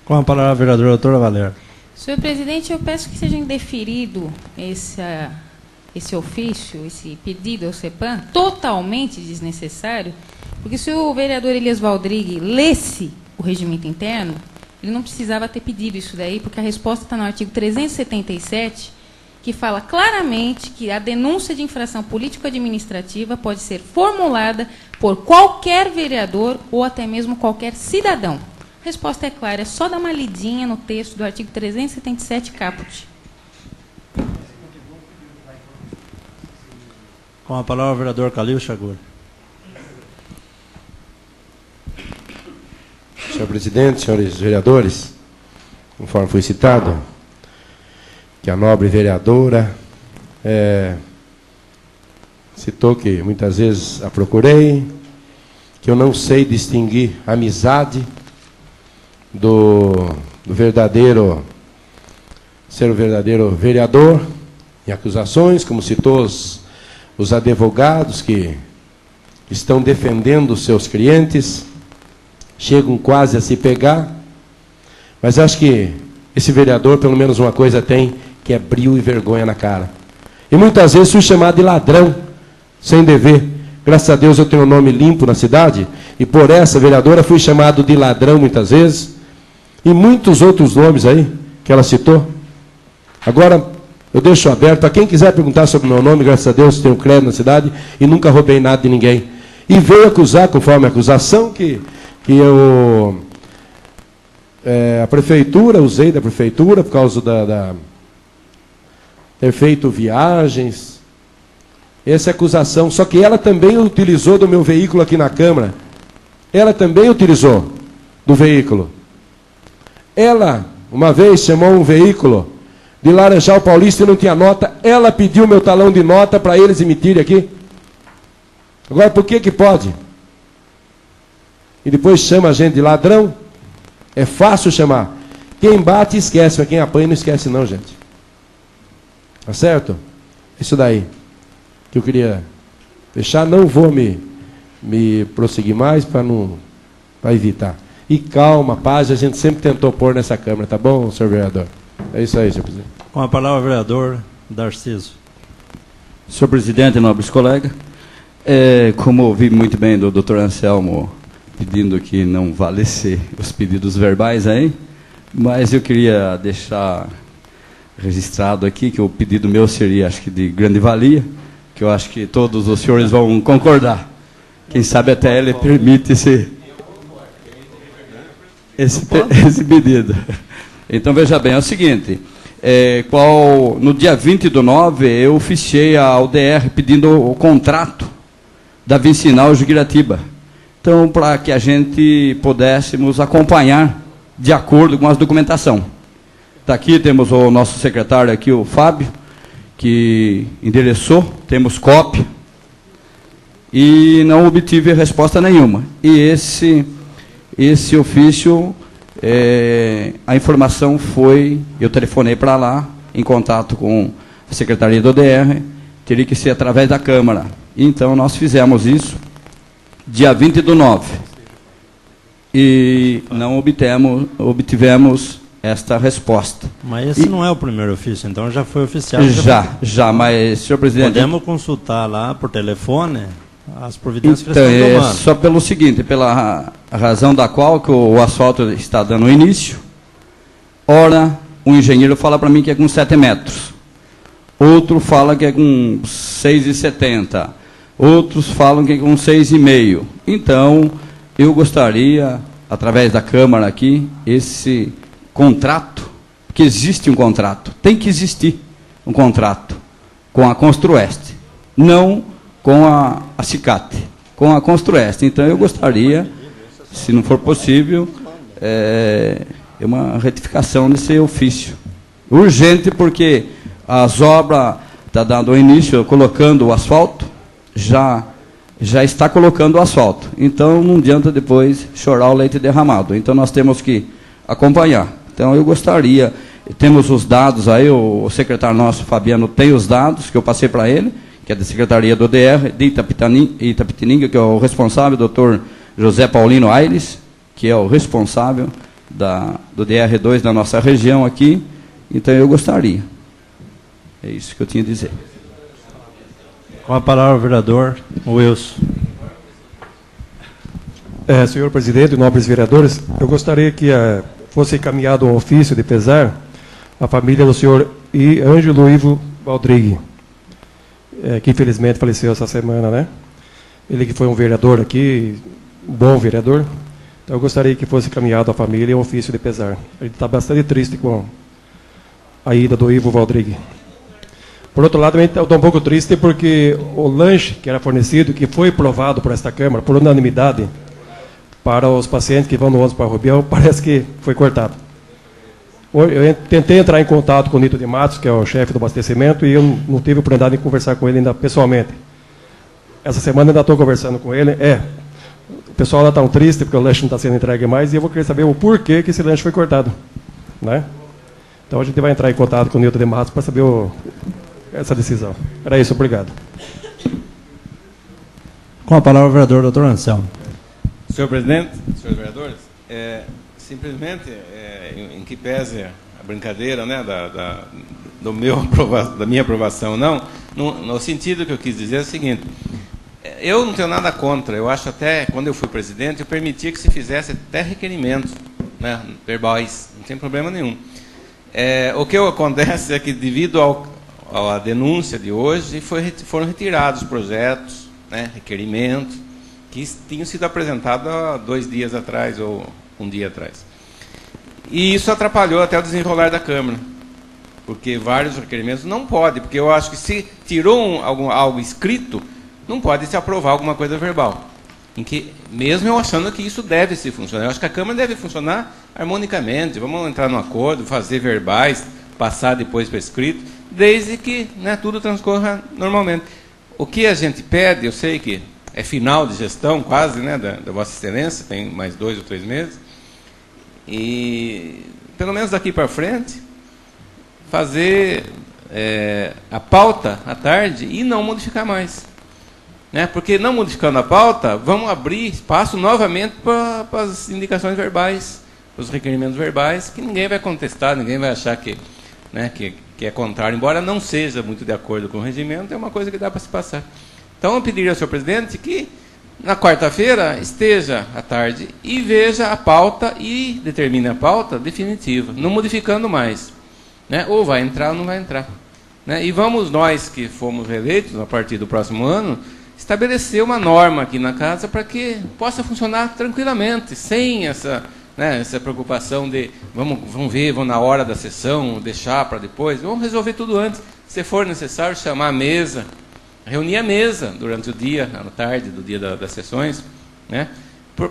Com a palavra, a vereadora doutora Valéria. Senhor presidente, eu peço que seja indeferido esse ofício, esse pedido ao CEPAM, totalmente desnecessário, porque se o vereador Elias Waldrey lesse o regimento interno, ele não precisava ter pedido isso daí, porque a resposta está no artigo 377, que fala claramente que a denúncia de infração político-administrativa pode ser formulada por qualquer vereador ou até mesmo qualquer cidadão. A resposta é clara, é só dar uma lidinha no texto do artigo 377, caput. Com a palavra, o vereador Calil Chagor. Senhor presidente, senhores vereadores, conforme foi citado, que a nobre vereadora citou que muitas vezes a procurei, que eu não sei distinguir a amizade do verdadeiro, ser o verdadeiro vereador em acusações, como citou os advogados que estão defendendo os seus clientes, chegam quase a se pegar, mas acho que esse vereador, pelo menos uma coisa tem, que é brio e vergonha na cara. E muitas vezes fui chamado de ladrão, sem dever. Graças a Deus eu tenho um nome limpo na cidade, e por essa vereadora fui chamado de ladrão muitas vezes, e muitos outros nomes aí, que ela citou. Agora, eu deixo aberto, a quem quiser perguntar sobre o meu nome, graças a Deus tenho crédito na cidade, e nunca roubei nada de ninguém. E veio acusar, conforme a acusação, que que a prefeitura, usei da prefeitura por causa ter feito viagens. Essa é acusação, só que ela também utilizou do meu veículo aqui na Câmara. Ela também utilizou do veículo. Ela, uma vez, chamou um veículo de Laranjal Paulista e não tinha nota. Ela pediu meu talão de nota para eles emitirem aqui. Agora, por que pode? E depois chama a gente de ladrão? É fácil chamar. Quem bate esquece, mas quem apanha não esquece não, gente. Tá certo? Isso daí que eu queria deixar. Não vou me prosseguir mais para evitar. E calma, paz, a gente sempre tentou pôr nessa Câmara, tá bom, senhor vereador? É isso aí, senhor presidente. Com a palavra, o vereador Darciso. Senhor presidente, nobres colegas, como ouvi muito bem do doutor Anselmo pedindo que não valesse os pedidos verbais aí, mas eu queria deixar registrado aqui que o pedido meu seria, acho que de grande valia, que eu acho que todos os senhores vão concordar. Quem sabe até ele permite esse pedido. Então, veja bem, é o seguinte, no dia 20/9, eu oficiei ao DR pedindo o contrato da Vicinal Juquiratiba. Então, para que a gente pudéssemos acompanhar de acordo com as documentação. Está aqui, temos o nosso secretário aqui, o Fábio, que endereçou, temos cópia, e não obtive resposta nenhuma. E esse ofício, a informação foi, eu telefonei para lá, em contato com a Secretaria do DR, teria que ser através da Câmara. Então, nós fizemos isso, dia 20/9, e não obtivemos esta resposta. Mas esse não é o primeiro ofício, então já foi oficial. Já, mas, senhor presidente... Podemos consultar lá por telefone as providências então, que eles estão tomando. Só pelo seguinte, pela razão da qual que o asfalto está dando início. Ora, um engenheiro fala para mim que é com 7 metros. Outro fala que é com 6,70. Outros falam que é com 6,5. Então, eu gostaria, através da Câmara aqui, esse contrato, porque existe um contrato, tem que existir um contrato com a Construeste, não com a Cicate, com a Construeste. Então, eu gostaria, se não for possível, uma retificação desse ofício. Urgente, porque as obras estão dando início, colocando o asfalto, já está colocando o asfalto. Então, não adianta depois chorar o leite derramado. Então, nós temos que acompanhar. Então, eu gostaria, temos os dados aí, o secretário nosso, Fabiano, tem os dados que eu passei para ele, que é da Secretaria do DR, de Itapetininga, que é o responsável, doutor José Paulino Aires, que é o responsável do DR2 da nossa região aqui. Então, eu gostaria. É isso que eu tinha a dizer. Com a palavra, o vereador Wilson. Senhor presidente, nobres vereadores, eu gostaria que fosse encaminhado um ofício de pesar à família do senhor Ângelo Ivo Valdrigue, que infelizmente faleceu essa semana, né? Ele que foi um vereador aqui, um bom vereador. Então eu gostaria que fosse encaminhado à família um ofício de pesar. Ele está bastante triste com a ida do Ivo Valdrigue. Por outro lado, eu estou um pouco triste porque o lanche que era fornecido, que foi provado por esta Câmara, por unanimidade, para os pacientes que vão no ônibus para Rubião, parece que foi cortado. Eu tentei entrar em contato com o Nito de Matos, que é o chefe do abastecimento, e eu não tive oportunidade de conversar com ele ainda pessoalmente. Essa semana ainda estou conversando com ele. O pessoal lá está triste porque o lanche não está sendo entregue mais, e eu vou querer saber o porquê que esse lanche foi cortado, né? Então a gente vai entrar em contato com o Nito de Matos para saber essa decisão. Era isso, obrigado. Com a palavra, o vereador doutor Anselmo. Senhor presidente, senhores vereadores, simplesmente, em que pese a brincadeira, né, da minha aprovação, não, no sentido que eu quis dizer é o seguinte: eu não tenho nada contra, eu acho até, quando eu fui presidente, eu permitia que se fizesse até requerimentos, né, verbais, não tem problema nenhum. O que acontece é que, devido à denúncia de hoje, foram retirados projetos, né, requerimentos, que tinham sido apresentados há 2 dias atrás ou 1 dia atrás. E isso atrapalhou até o desenrolar da Câmara, porque vários requerimentos não pode, porque eu acho que se tirou algo escrito, não pode se aprovar alguma coisa verbal. Em que, mesmo eu achando que isso deve se funcionar, eu acho que a Câmara deve funcionar harmonicamente, vamos entrar num acordo, fazer verbais, passar depois para escrito, desde que, né, tudo transcorra normalmente. O que a gente pede, eu sei que é final de gestão quase, né, da Vossa Excelência, tem mais 2 ou 3 meses, e pelo menos daqui para frente, fazer a pauta à tarde e não modificar mais. Né? Porque não modificando a pauta, vamos abrir espaço novamente para as indicações verbais, para os requerimentos verbais, que ninguém vai contestar, ninguém vai achar que é contrário, embora não seja muito de acordo com o regimento, é uma coisa que dá para se passar. Então, eu pediria ao senhor presidente que, na quarta-feira, esteja à tarde e veja a pauta e determine a pauta definitiva, não modificando mais. Né? Ou vai entrar ou não vai entrar. Né? E vamos nós, que fomos reeleitos a partir do próximo ano, estabelecer uma norma aqui na casa para que possa funcionar tranquilamente, sem essa preocupação de vamos ver, vamos na hora da sessão, deixar para depois, vamos resolver tudo antes. Se for necessário, chamar a mesa, reunir a mesa durante o dia, à tarde, do dia das sessões, né?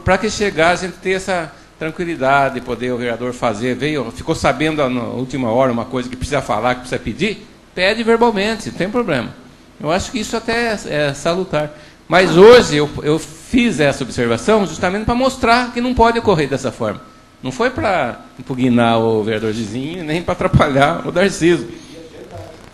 Para que chegar a gente ter essa tranquilidade, poder o vereador fazer, ficou sabendo na última hora uma coisa que precisa falar, que precisa pedir, pede verbalmente, não tem problema. Eu acho que isso até é salutar. Mas hoje eu fiz essa observação justamente para mostrar que não pode ocorrer dessa forma. Não foi para impugnar o vereador Gizinho, nem para atrapalhar o Darciso.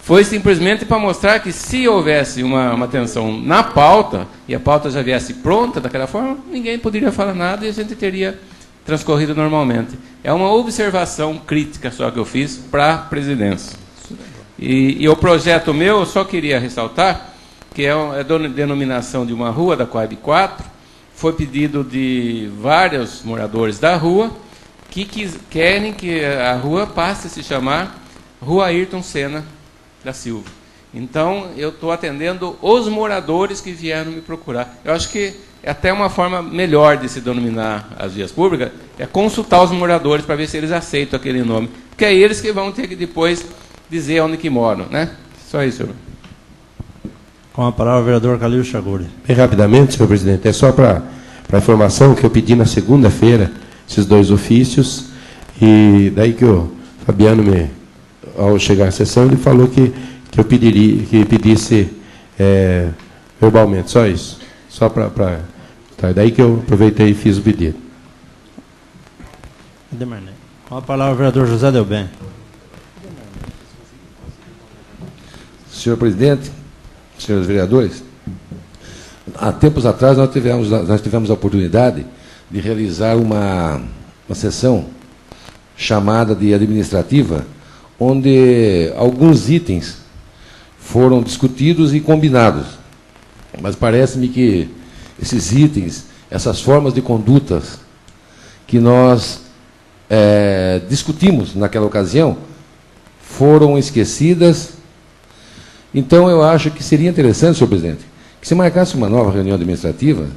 Foi simplesmente para mostrar que se houvesse uma tensão na pauta, e a pauta já viesse pronta daquela forma, ninguém poderia falar nada e a gente teria transcorrido normalmente. É uma observação crítica só que eu fiz para a presidência. E o projeto meu, eu só queria ressaltar, que é a denominação de uma rua da Coab 4, foi pedido de vários moradores da rua, que querem que a rua passe a se chamar Rua Ayrton Senna da Silva. Então, eu estou atendendo os moradores que vieram me procurar. Eu acho que é até uma forma melhor de se denominar as vias públicas, é consultar os moradores para ver se eles aceitam aquele nome, porque é eles que vão ter que depois dizer onde que moram, né? Só isso, senhor. Com a palavra o vereador Calil Chaguri. Bem rapidamente, senhor presidente, é só para informação que eu pedi na segunda-feira esses 2 ofícios, e daí que o Fabiano, ao chegar à sessão, ele falou que eu pedisse verbalmente, só isso. Só para tá, daí que eu aproveitei e fiz o pedido. Com a palavra o vereador José Delben. Senhor presidente, senhores vereadores, há tempos atrás nós tivemos a oportunidade de realizar uma sessão chamada de administrativa, onde alguns itens foram discutidos e combinados. Mas parece-me que esses itens, essas formas de condutas que nós discutimos naquela ocasião, foram esquecidas. Então, eu acho que seria interessante, senhor presidente, que se marcasse uma nova reunião administrativa,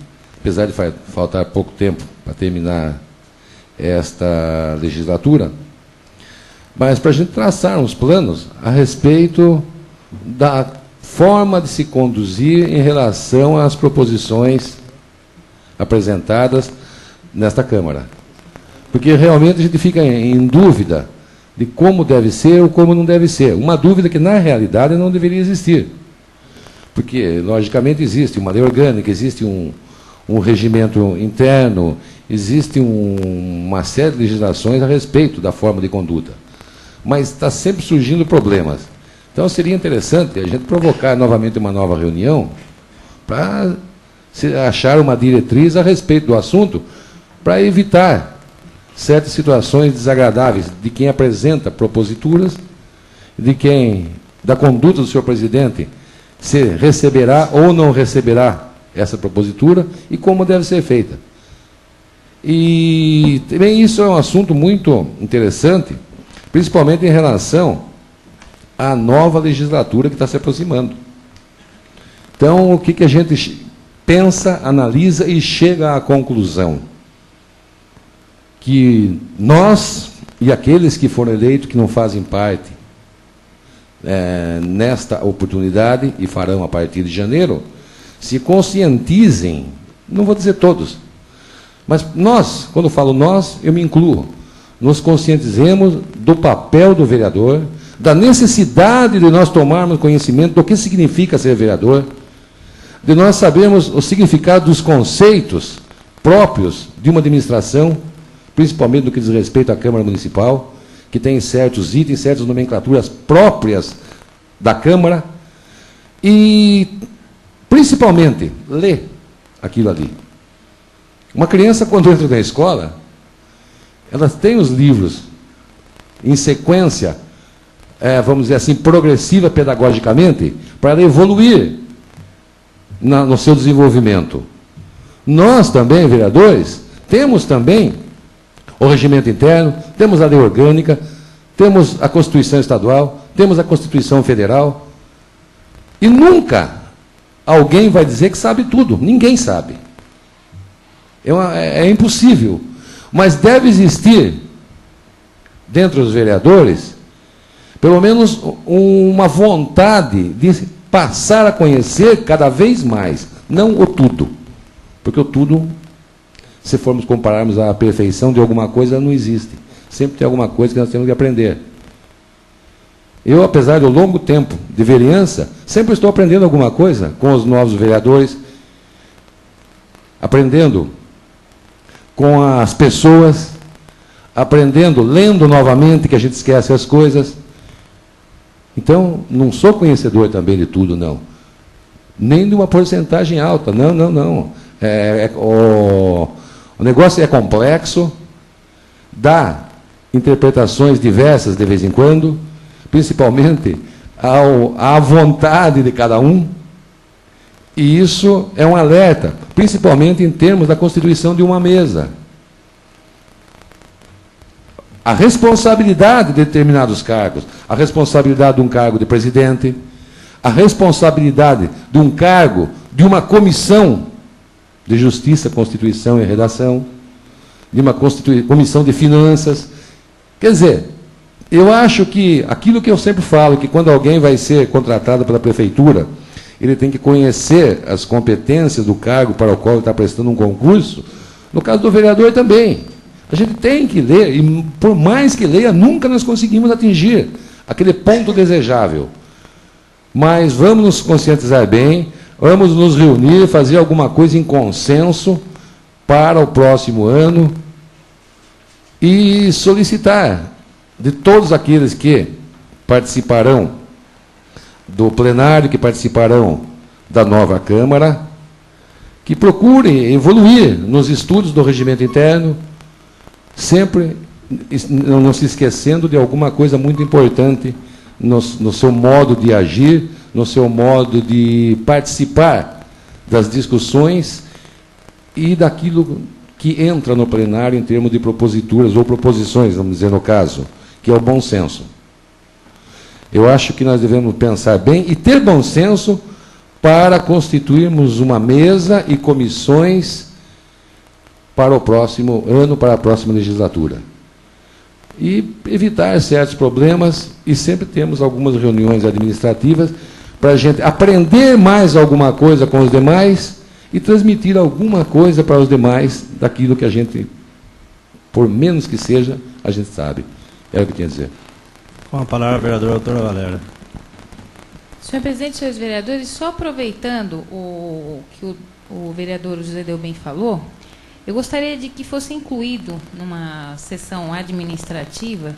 apesar de faltar pouco tempo para terminar esta legislatura, mas para a gente traçar uns planos a respeito da forma de se conduzir em relação às proposições apresentadas nesta Câmara. Porque realmente a gente fica em dúvida de como deve ser ou como não deve ser. Uma dúvida que, na realidade, não deveria existir. Porque, logicamente, existe uma lei orgânica, existe um regimento interno, existe uma série de legislações a respeito da forma de conduta. Mas está sempre surgindo problemas. Então, seria interessante a gente provocar novamente uma nova reunião para achar uma diretriz a respeito do assunto, para evitar certas situações desagradáveis de quem apresenta proposituras, da conduta do senhor presidente, se receberá ou não receberá essa propositura e como deve ser feita. E também isso é um assunto muito interessante, principalmente em relação à nova legislatura que está se aproximando. Então, o que a gente pensa, analisa e chega à conclusão que nós e aqueles que foram eleitos, que não fazem parte nesta oportunidade, e farão a partir de janeiro, se conscientizem, não vou dizer todos, mas nós, quando eu falo nós, eu me incluo, nos conscientizemos do papel do vereador, da necessidade de nós tomarmos conhecimento do que significa ser vereador, de nós sabermos o significado dos conceitos próprios de uma administração, principalmente no que diz respeito à Câmara Municipal, que tem certos itens, certas nomenclaturas próprias da Câmara, e, principalmente, ler aquilo ali. Uma criança, quando entra na escola, ela tem os livros em sequência, vamos dizer assim, progressiva pedagogicamente, para ela evoluir no seu desenvolvimento. Nós também, vereadores, temos também o regimento interno, temos a lei orgânica, temos a Constituição Estadual, temos a Constituição Federal, e nunca alguém vai dizer que sabe tudo. Ninguém sabe. É impossível. Mas deve existir, dentro dos vereadores, pelo menos uma vontade de passar a conhecer cada vez mais, não o tudo. Porque o tudo, se formos compararmos a perfeição de alguma coisa, não existe. Sempre tem alguma coisa que nós temos que aprender. Eu, apesar do longo tempo de vereança, sempre estou aprendendo alguma coisa com os novos vereadores, aprendendo com as pessoas, aprendendo, lendo novamente, que a gente esquece as coisas. Então, não sou conhecedor também de tudo, não. Nem de uma porcentagem alta, não, não, não. O negócio é complexo, dá interpretações diversas de vez em quando, principalmente à vontade de cada um, e isso é um alerta, principalmente em termos da constituição de uma mesa. A responsabilidade de determinados cargos, a responsabilidade de um cargo de presidente, a responsabilidade de um cargo de uma comissão de Justiça, Constituição e Redação, de uma comissão de Finanças. Quer dizer, eu acho que aquilo que eu sempre falo, que quando alguém vai ser contratado pela prefeitura, ele tem que conhecer as competências do cargo para o qual ele está prestando um concurso. No caso do vereador também. A gente tem que ler, e por mais que leia, nunca nós conseguimos atingir aquele ponto desejável. Mas vamos nos conscientizar bem, vamos nos reunir, fazer alguma coisa em consenso para o próximo ano e solicitar de todos aqueles que participarão do plenário, que participarão da nova Câmara, que procurem evoluir nos estudos do regimento interno, sempre não se esquecendo de alguma coisa muito importante no seu modo de agir, no seu modo de participar das discussões e daquilo que entra no plenário em termos de proposituras ou proposições, vamos dizer no caso, que é o bom senso. Eu acho que nós devemos pensar bem e ter bom senso para constituirmos uma mesa e comissões para o próximo ano, para a próxima legislatura. E evitar certos problemas, e sempre temos algumas reuniões administrativas para a gente aprender mais alguma coisa com os demais e transmitir alguma coisa para os demais daquilo que a gente, por menos que seja, a gente sabe. É o que eu tinha a dizer. Com a palavra, a vereadora doutora Valéria. Senhor presidente, senhores vereadores, só aproveitando o que o vereador José Delbem falou, eu gostaria de que fosse incluído numa sessão administrativa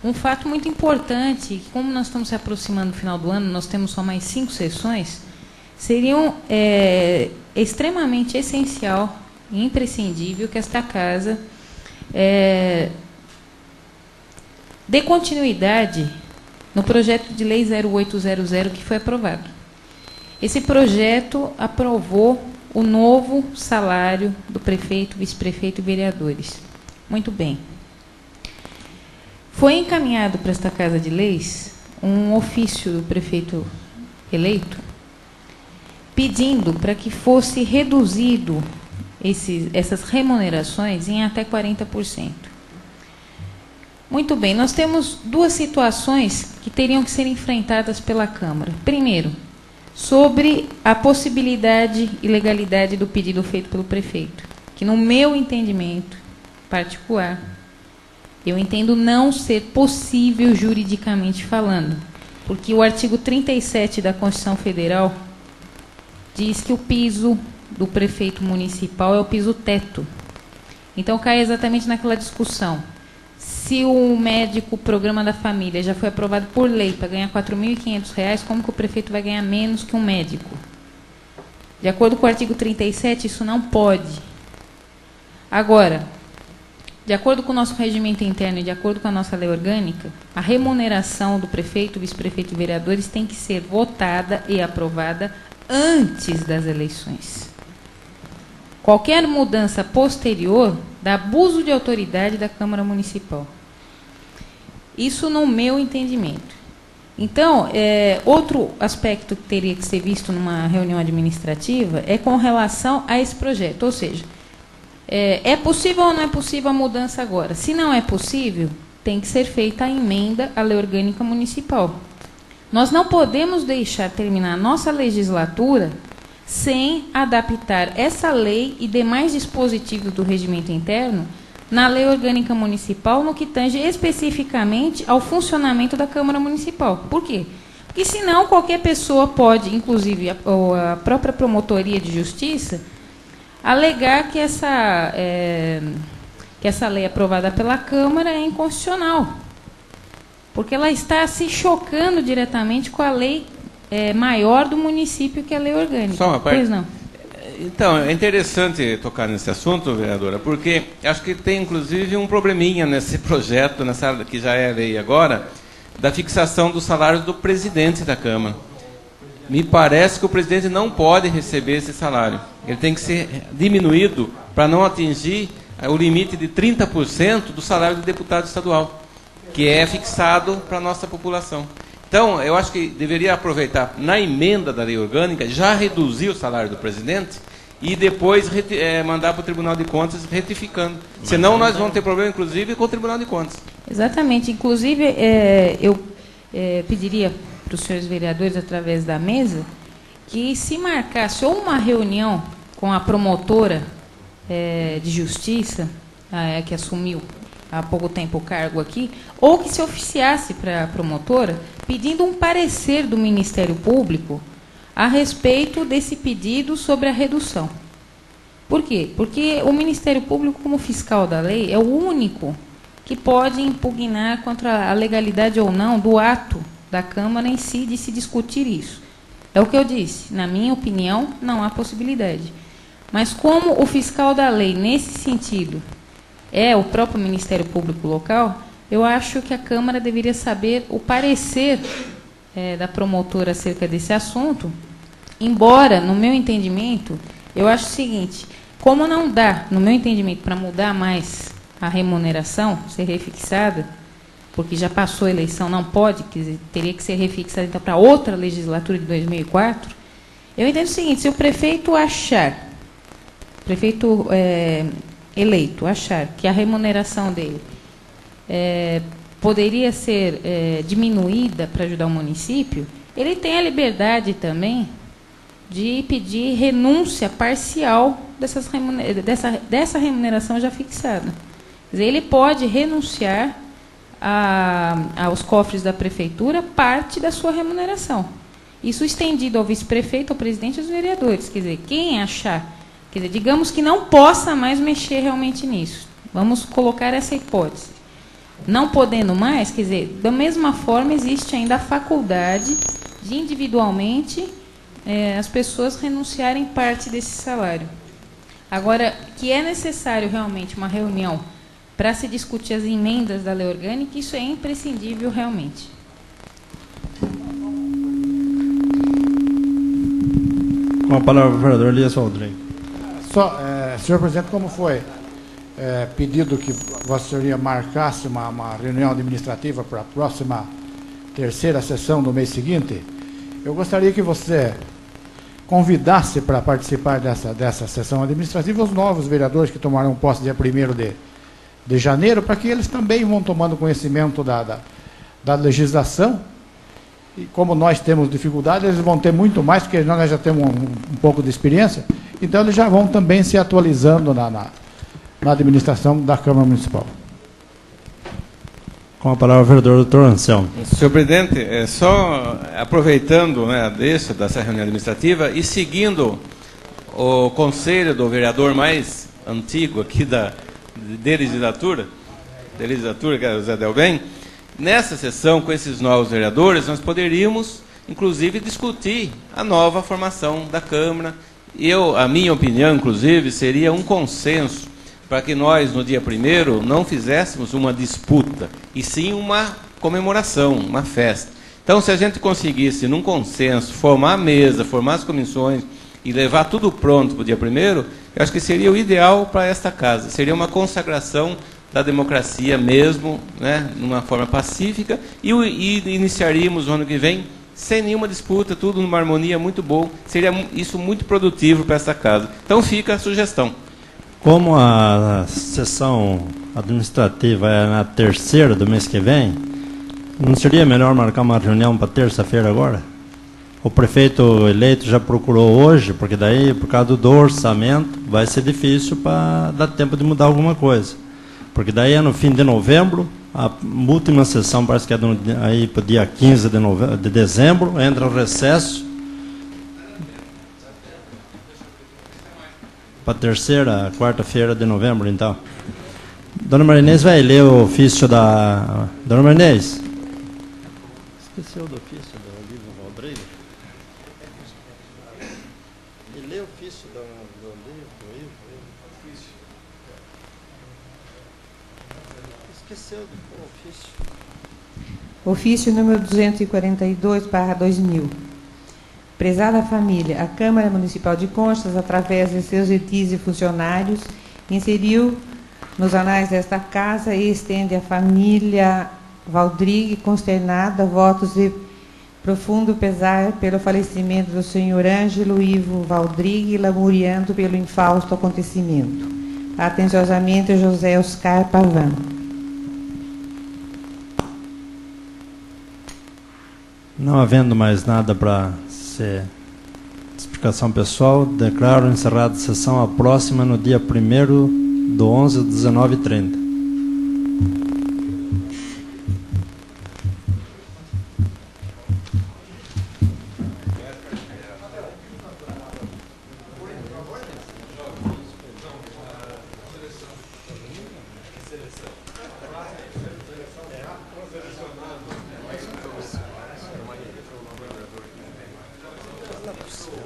um fato muito importante, que como nós estamos se aproximando do final do ano, nós temos só mais 5 sessões, seriam extremamente essencial e imprescindível que esta casa dê continuidade no projeto de lei 0800 que foi aprovado. Esse projeto aprovou o novo salário do prefeito, vice-prefeito e vereadores. Muito bem. Foi encaminhado para esta Casa de Leis um ofício do prefeito eleito pedindo para que fosse reduzido essas remunerações em até 40%. Muito bem, nós temos duas situações que teriam que ser enfrentadas pela Câmara. Primeiro, sobre a possibilidade e legalidade do pedido feito pelo prefeito, que no meu entendimento particular, eu entendo não ser possível juridicamente falando, porque o artigo 37 da Constituição Federal diz que o piso do prefeito municipal é o piso teto. Então, cai exatamente naquela discussão. Se o médico programa da família já foi aprovado por lei para ganhar R$ 4.500, como que o prefeito vai ganhar menos que um médico? De acordo com o artigo 37, isso não pode. Agora, de acordo com o nosso regimento interno e de acordo com a nossa lei orgânica, a remuneração do prefeito, vice-prefeito e vereadores tem que ser votada e aprovada antes das eleições. Qualquer mudança posterior dá abuso de autoridade da Câmara Municipal. Isso no meu entendimento. Então, outro aspecto que teria que ser visto numa reunião administrativa é com relação a esse projeto. Ou seja, é possível ou não é possível a mudança agora? Se não é possível, tem que ser feita a emenda à lei orgânica municipal. Nós não podemos deixar terminar a nossa legislatura sem adaptar essa lei e demais dispositivos do regimento interno na lei orgânica municipal, no que tange especificamente ao funcionamento da Câmara Municipal. Por quê? Porque senão qualquer pessoa pode, inclusive a própria Promotoria de Justiça, alegar que essa lei aprovada pela Câmara é inconstitucional, porque ela está se chocando diretamente com a lei maior do município, que é a lei orgânica. Só uma parte. Pois não. Então, é interessante tocar nesse assunto, vereadora, porque acho que tem, inclusive, um probleminha nesse projeto, nessa que já é lei agora, da fixação do salário do presidente da Câmara. Me parece que o presidente não pode receber esse salário. Ele tem que ser diminuído para não atingir o limite de 30% do salário do deputado estadual, que é fixado para a nossa população. Então, eu acho que deveria aproveitar, na emenda da lei orgânica, já reduzir o salário do presidente e depois mandar para o Tribunal de Contas retificando. Senão nós vamos ter problema, inclusive, com o Tribunal de Contas. Exatamente. Inclusive, eu pediria para os senhores vereadores, através da mesa, que se marcasse ou uma reunião com a promotora de justiça, que assumiu há pouco tempo o cargo aqui, ou que se oficiasse para a promotora, pedindo um parecer do Ministério Público a respeito desse pedido sobre a redução. Por quê? Porque o Ministério Público, como fiscal da lei, é o único que pode impugnar contra a legalidade ou não do ato da Câmara em si de se discutir isso. É o que eu disse. Na minha opinião, não há possibilidade. Mas como o fiscal da lei, nesse sentido, é o próprio Ministério Público local, eu acho que a Câmara deveria saber o parecer da promotora acerca desse assunto, embora, no meu entendimento, eu acho o seguinte: como não dá, no meu entendimento, para mudar mais a remuneração, ser refixada, porque já passou a eleição, não pode, quer dizer, teria que ser refixada então, para outra legislatura de 2004, eu entendo o seguinte: se o prefeito achar, eleito, achar que a remuneração dele poderia ser diminuída para ajudar o município, ele tem a liberdade também de pedir renúncia parcial dessa remuneração já fixada. Quer dizer, ele pode renunciar aos cofres da prefeitura parte da sua remuneração. Isso estendido ao vice-prefeito, ao presidente e aos vereadores. Quer dizer, quem achar, quer dizer, digamos que não possa mais mexer realmente nisso. Vamos colocar essa hipótese. Não podendo mais, quer dizer, da mesma forma existe ainda a faculdade de individualmente as pessoas renunciarem parte desse salário. Agora, que é necessário realmente uma reunião para se discutir as emendas da lei orgânica, isso é imprescindível realmente. Com a palavra, o vereador Elias Valdrei. Senhor presidente, como foi pedido que Vossa Senhoria marcasse uma reunião administrativa para a próxima terceira sessão do mês seguinte, eu gostaria que você convidasse para participar dessa sessão administrativa os novos vereadores que tomarão posse dia 1º de janeiro, para que eles também vão tomando conhecimento da legislação. E como nós temos dificuldade, eles vão ter muito mais, porque nós já temos um pouco de experiência, então eles já vão também se atualizando na administração da Câmara Municipal. Com a palavra o vereador doutor Anselmo. Senhor presidente, só aproveitando, né, dessa reunião administrativa e seguindo o conselho do vereador mais antigo aqui da legislatura, que é o Zé Delbem, nessa sessão com esses novos vereadores, nós poderíamos, inclusive, discutir a nova formação da Câmara. A minha opinião, inclusive, seria um consenso para que nós, no dia 1º, não fizéssemos uma disputa, e sim uma comemoração, uma festa. Então, se a gente conseguisse, num consenso, formar a mesa, formar as comissões e levar tudo pronto para o dia 1º, eu acho que seria o ideal para esta casa. Seria uma consagração da democracia mesmo, né, numa forma pacífica, e iniciaríamos o ano que vem sem nenhuma disputa, tudo numa harmonia muito boa. Seria isso muito produtivo para essa casa. Então fica a sugestão. Como a sessão administrativa é na 3ª do mês que vem, não seria melhor marcar uma reunião para terça-feira agora? O prefeito eleito já procurou hoje, porque daí, por causa do orçamento, vai ser difícil para dar tempo de mudar alguma coisa. Porque daí é no fim de novembro, a última sessão parece que é aí para o dia 15 de dezembro, entra o recesso. Para a 3ª, quarta-feira de novembro, então. Dona Marinês vai ler o ofício da... Dona Marinês? Esqueceu do ofício do Olívio Valdrigo? E lê o ofício do Olívio? Esqueceu do ofício. Ofício número 242/2000. Prezada família, a Câmara Municipal de Conchas, através de seus edis e funcionários, inseriu nos anais desta casa e estende à família Valdrigue, consternada, votos de profundo pesar pelo falecimento do senhor Ângelo Ivo Valdrigue, lamuriando pelo infausto acontecimento. Atenciosamente, José Oscar Pavan. Não havendo mais nada para explicação pessoal, declaro encerrada a sessão. A próxima no dia 1º/11, 19h30. Não é possível.